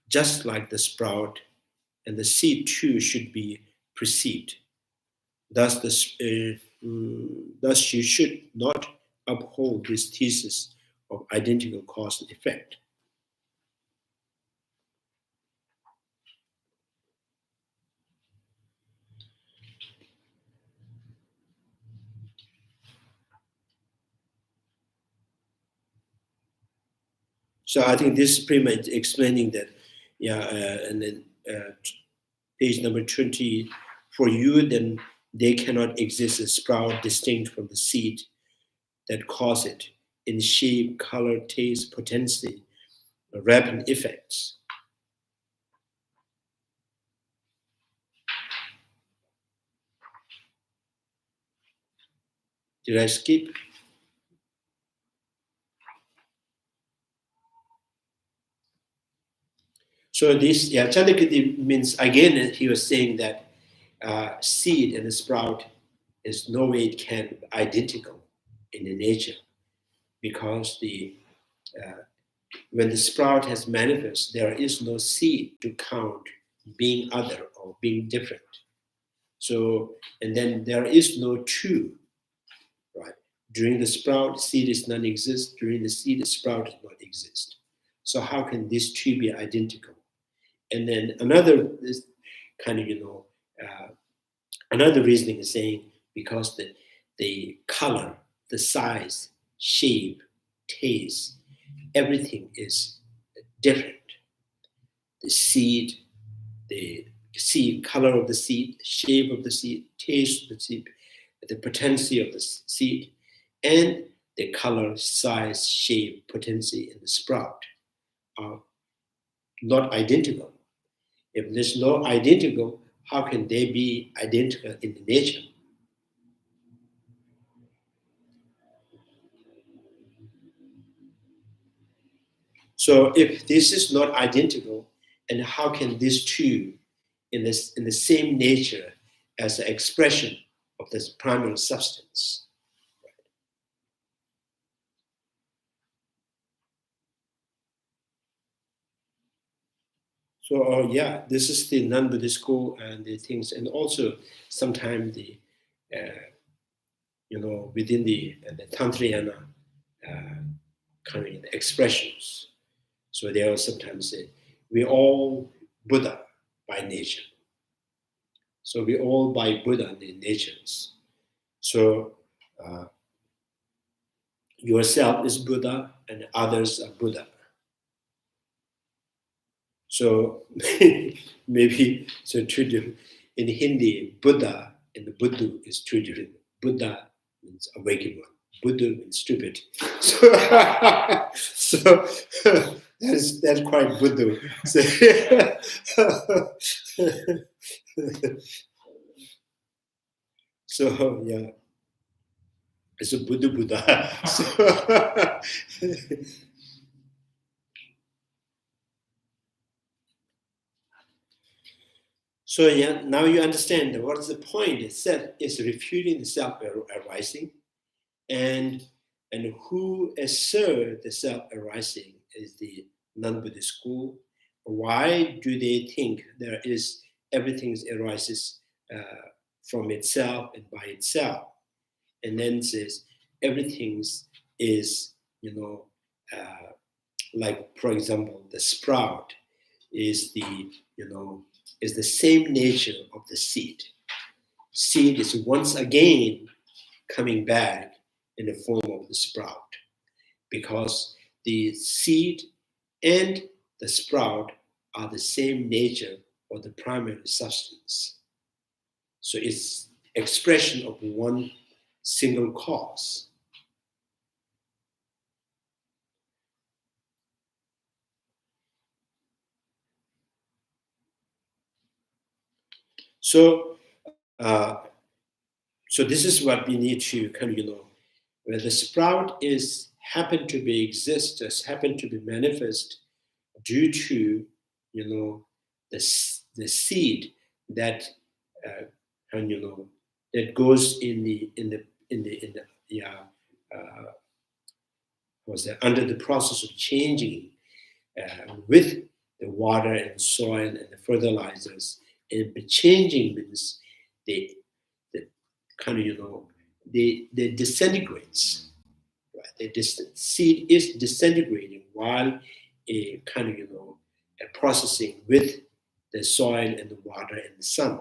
just like the sprout, and the seed too should be perceived. Thus, thus you should not uphold this thesis of identical cause and effect. So I think this is pretty much explaining that, and then page number 20, for you then they cannot exist as sprout distinct from the seed that cause it in shape, color, taste, potency, rapid effects. Did I skip? So this, Chandrakirti means, again, he was saying that seed and the sprout is no way it can be identical in the nature, because when the sprout has manifest, there is no seed to count being other or being different. So, and then there is no two, right? During the sprout, seed is non-exist. During the seed, the sprout does not exist. So how can these two be identical? And then another is kind of, another reasoning is saying because the color, the size, shape, taste, everything is different. The seed, color of the seed, shape of the seed, taste of the seed, the potency of the seed, and the color, size, shape, potency in the sprout are not identical. If there's no identical, how can they be identical in the nature? So if this is not identical, and how can these two in the same nature as an expression of this primary substance? So this is the non-Buddhist school and the things, and also sometimes the within the Tantrayana kind of expressions. So they will sometimes say, we all Buddha by nature. So we all by Buddha in natures. So yourself is Buddha and others are Buddha. So maybe so two different. In Hindi, Buddha and the Buddha is two different. Buddha means awakened one. Buddha means stupid. So that's quite Buddha. So, so yeah, it's a Buddha. So yeah, now you understand what is the point. It said is refuting the self-arising, and who assert the self-arising is the non-Buddhist school. Why do they think there is everything arises from itself and by itself, and then says everything is like, for example, the sprout is the same nature of the seed. Seed is once again coming back in the form of the sprout, because the seed and the sprout are the same nature or the primary substance. So it's expression of one single cause. So this is what we need to kind of, where the sprout is happen to be exist, happen to be manifest due to the seed that that goes under the process of changing with the water and soil and the fertilizers. And changing means they kind of they disintegrates. Right? The seed is disintegrating while a kind of a processing with the soil and the water and the sun.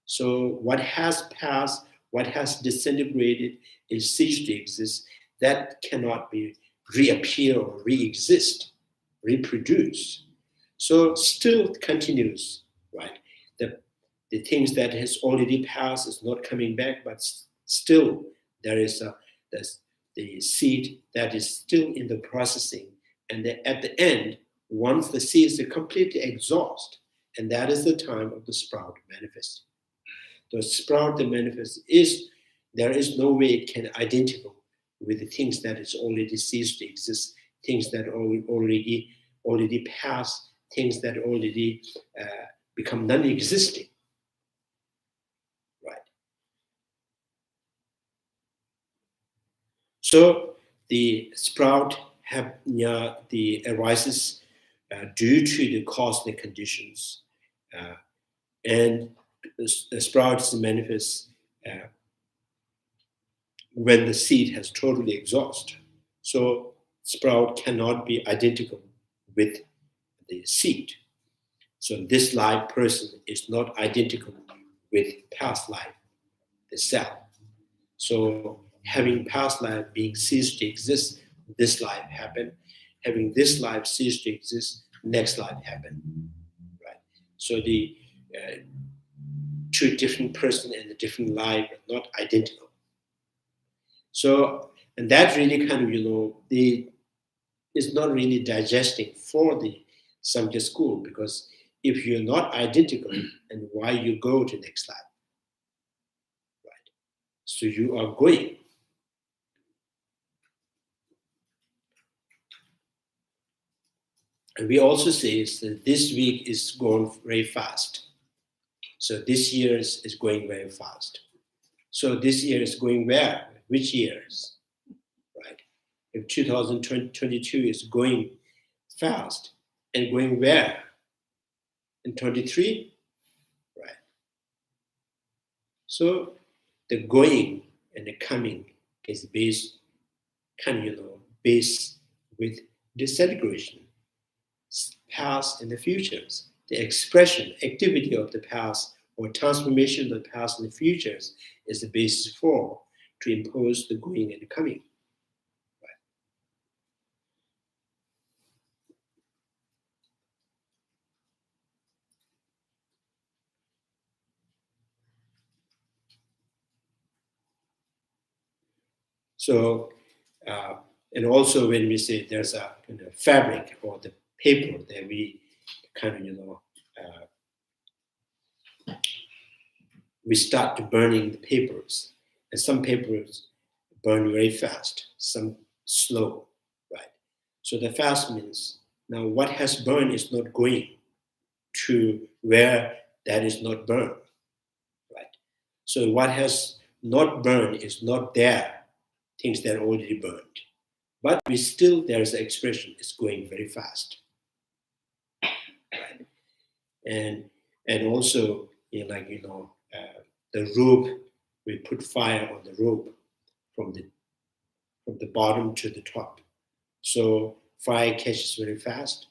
So what has passed, what has disintegrated, is ceased to exist. That cannot be reappear or re-exist, reproduce. So still continues, right? The things that has already passed is not coming back, but still there is the seed that is still in the processing, and at the end once the seeds are completely exhausted, and that is the time of the sprout manifesting. The sprout that manifests there is no way it can identify with the things that is already ceased to exist, things that already passed, things that already become non-existing. Right. So the sprout arises due to the cosmic conditions, and the sprouts manifest when the seed has totally exhausted. So sprout cannot be identical with the seed. So this live person is not identical with past life, the self. So having past life being ceased to exist, this life happened. Having this life ceased to exist, next life happened. Right. So the two different person and the different life are not identical. So, and that really kind of, is not really digesting for the Samkhya school, because if you're not identical, and why you go to next life, right? So you are going. And we also say that this week is going very fast. So this year is going very fast. So this year is going where? Which years? Right? If 2022 is going fast and going where? In 23? Right. So the going and the coming is based with disintegration, past and the futures. The expression, activity of the past or transformation of the past and the futures is the basis for to impose the going and the coming. Right. So, and also when we say there's a kind of fabric or the paper that we kind of, we start to burning the papers, and some papers burn very fast, some slow, right? So the fast means now what has burned is not going to where that is not burned, right? So what has not burned is not there, things that are already burned. But we still, there's an expression, it's going very fast. Right? And also, the rope, we put fire on the rope from the bottom to the top. So fire catches very fast.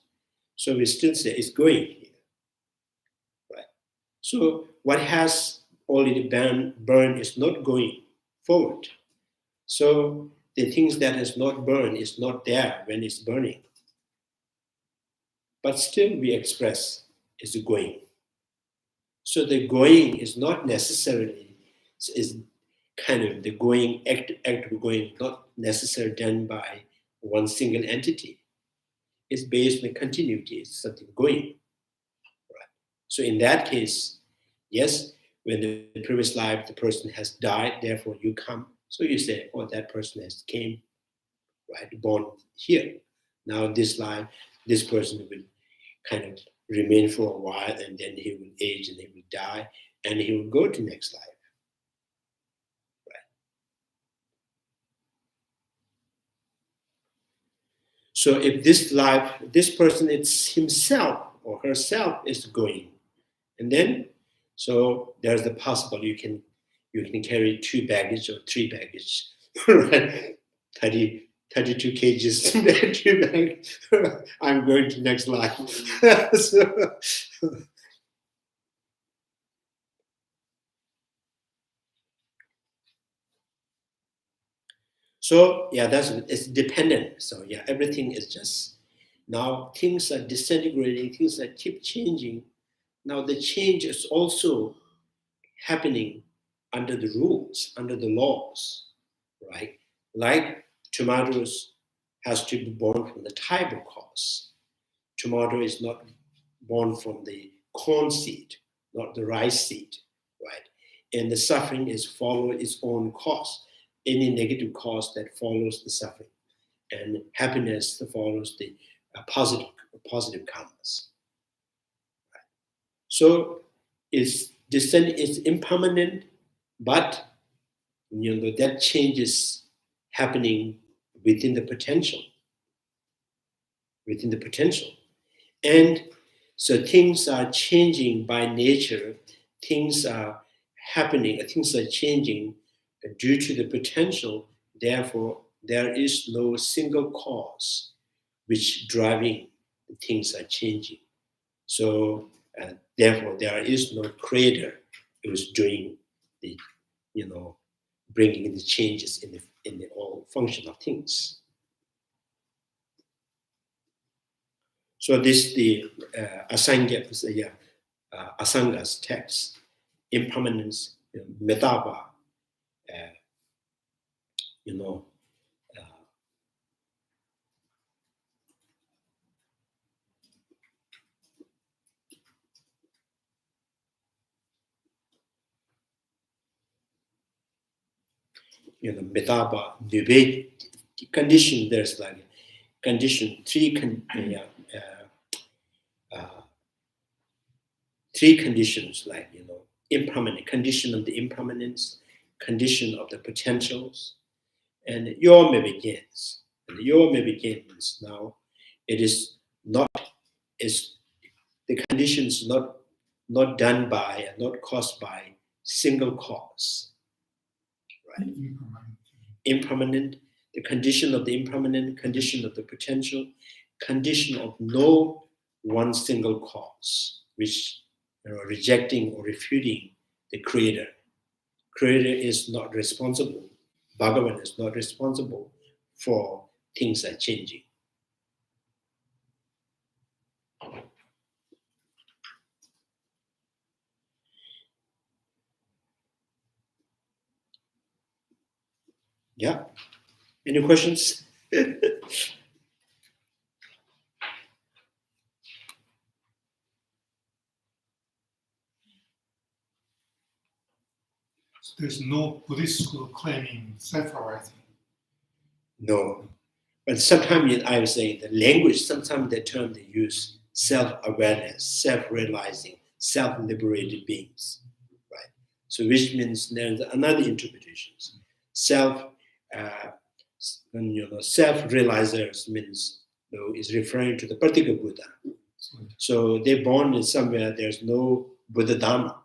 So we still say it's going here. Right? So what has already burned is not going forward. So the things that has not burned is not there when it's burning. But still we express is going. So the going is not necessarily, is kind of the going, act of going, not necessarily done by one single entity. It's based on continuity, it's something going. Right? So in that case, yes, when the previous life, the person has died, therefore you come. So you say, oh, that person has came, right, born here. Now this life, this person will kind of remain for a while, and then he will age and he will die, and he will go to next life. Right? So if this life, this person, it's himself or herself is going, and then so there's the possible you can carry 2 baggage or 3 baggage, right? 32 kgs, 2 baggage. I'm going to next life. So yeah, it's dependent. So yeah, everything is just, now things are disintegrating, things are keep changing. Now the change is also happening under the rules, under the laws, right? Like tomatoes has to be born from the tribal cause. tomato is not born from the corn seed, not the rice seed, right? And the suffering is follow its own cause, any negative cause that follows the suffering, and happiness that follows the positive karmas. Right? So descent is impermanent, but that change is happening within the potential. And so things are changing by nature, things are happening, things are changing due to the potential. Therefore, there is no single cause which driving things are changing. So therefore, there is no creator who is doing the, bringing the changes in the all function of things. So this the Asanga's text, impermanence, metaba, metaba, nube condition. There's like condition three conditions, like impermanent condition of the impermanence, condition of the potentials, and your may begins. And your may begins now. It is not is the condition is not done by and not caused by single cause. Right? Impermanent, the condition of the impermanent, condition of the potential, condition of no one single cause, which rejecting or refuting the creator. Creator is not responsible. Bhagavan is not responsible for things are changing. Yeah. Any questions? There's no Buddhist school claiming self-arising. No. But sometimes I would say the language, sometimes the term they use self-awareness, self-realizing, self-liberated beings. Right? So which means there's another interpretation. Self-realizers means is referring to the particular Buddha. So they're born in somewhere there's no Buddha Dharma,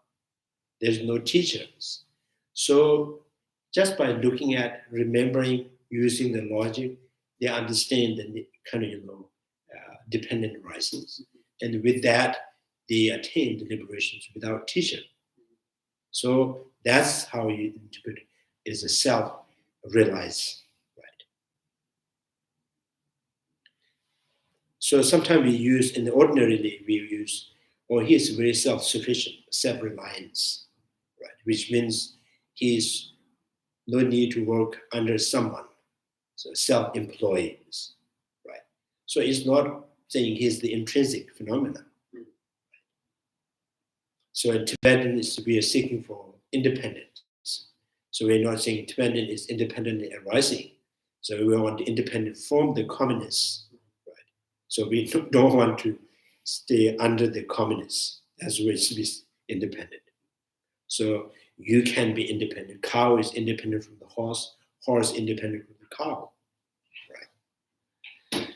there's no teachers. So just by looking at, remembering, using the logic, they understand the kind of dependent arisings, and with that they attain the liberations without teacher. So that's how you interpret it, is a self-realized. So sometimes we use, in the ordinarily we use, he is very self-sufficient, self-reliance, right? Which means he is no need to work under someone, so self-employed, right? So it's not saying he's the intrinsic phenomenon. So in Tibetan, we are seeking for independence. So we're not saying Tibetan is independently arising. So we want independent from the communists. So we don't want to stay under the communists. That's where it's independent. So you can be independent. Cow is independent from the horse. Horse independent from the cow. Right?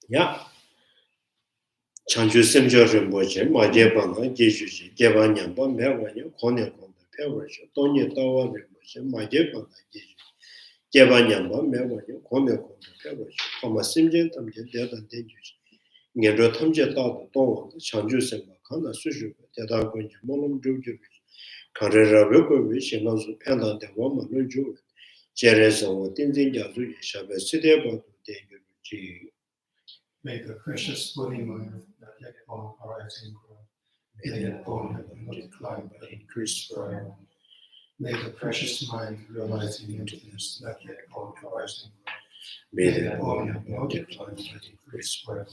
Yeah. Chanju semjo rinpoche, maje bana, jejuji, jeba nyamba, mewanyo, kone konda, pewasho, tonye tawa rinpoche, maje bana, jejuji. Jeba nyamba, mewanyo, kone konda, pewasho, kama simje tamje, dedan denjuji. Ngendo tamje tata, tonga, chanju semba, kanda sushuka, deda gonja, molom jujuji. Karera weko wishi, nazu, pendante, wama, nujuwe. Jere zawo, tinzin jazu, shabe, side batu, denjuji. May the precious Bodhi mind not yet born arising grow. May yet born have multiplied but increased forever. May the precious mind realizing emptiness not yet born arising grow. May the body have multiplied and increased forever.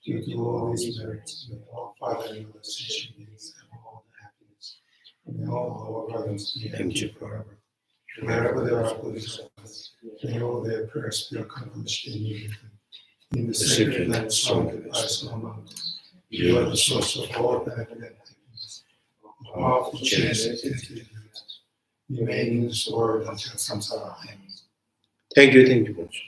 Due to all these merits, may all father and mother sentient beings have all the happiness. And may all our brothers be empty forever. Wherever there are Bodhisattvas, may all their prayers be accomplished immediately. In the sacred land Tsongkaphas Lama, you are the source of all benefit and happiness. Powerful change into you may use the word until samsara ends. Thank you much.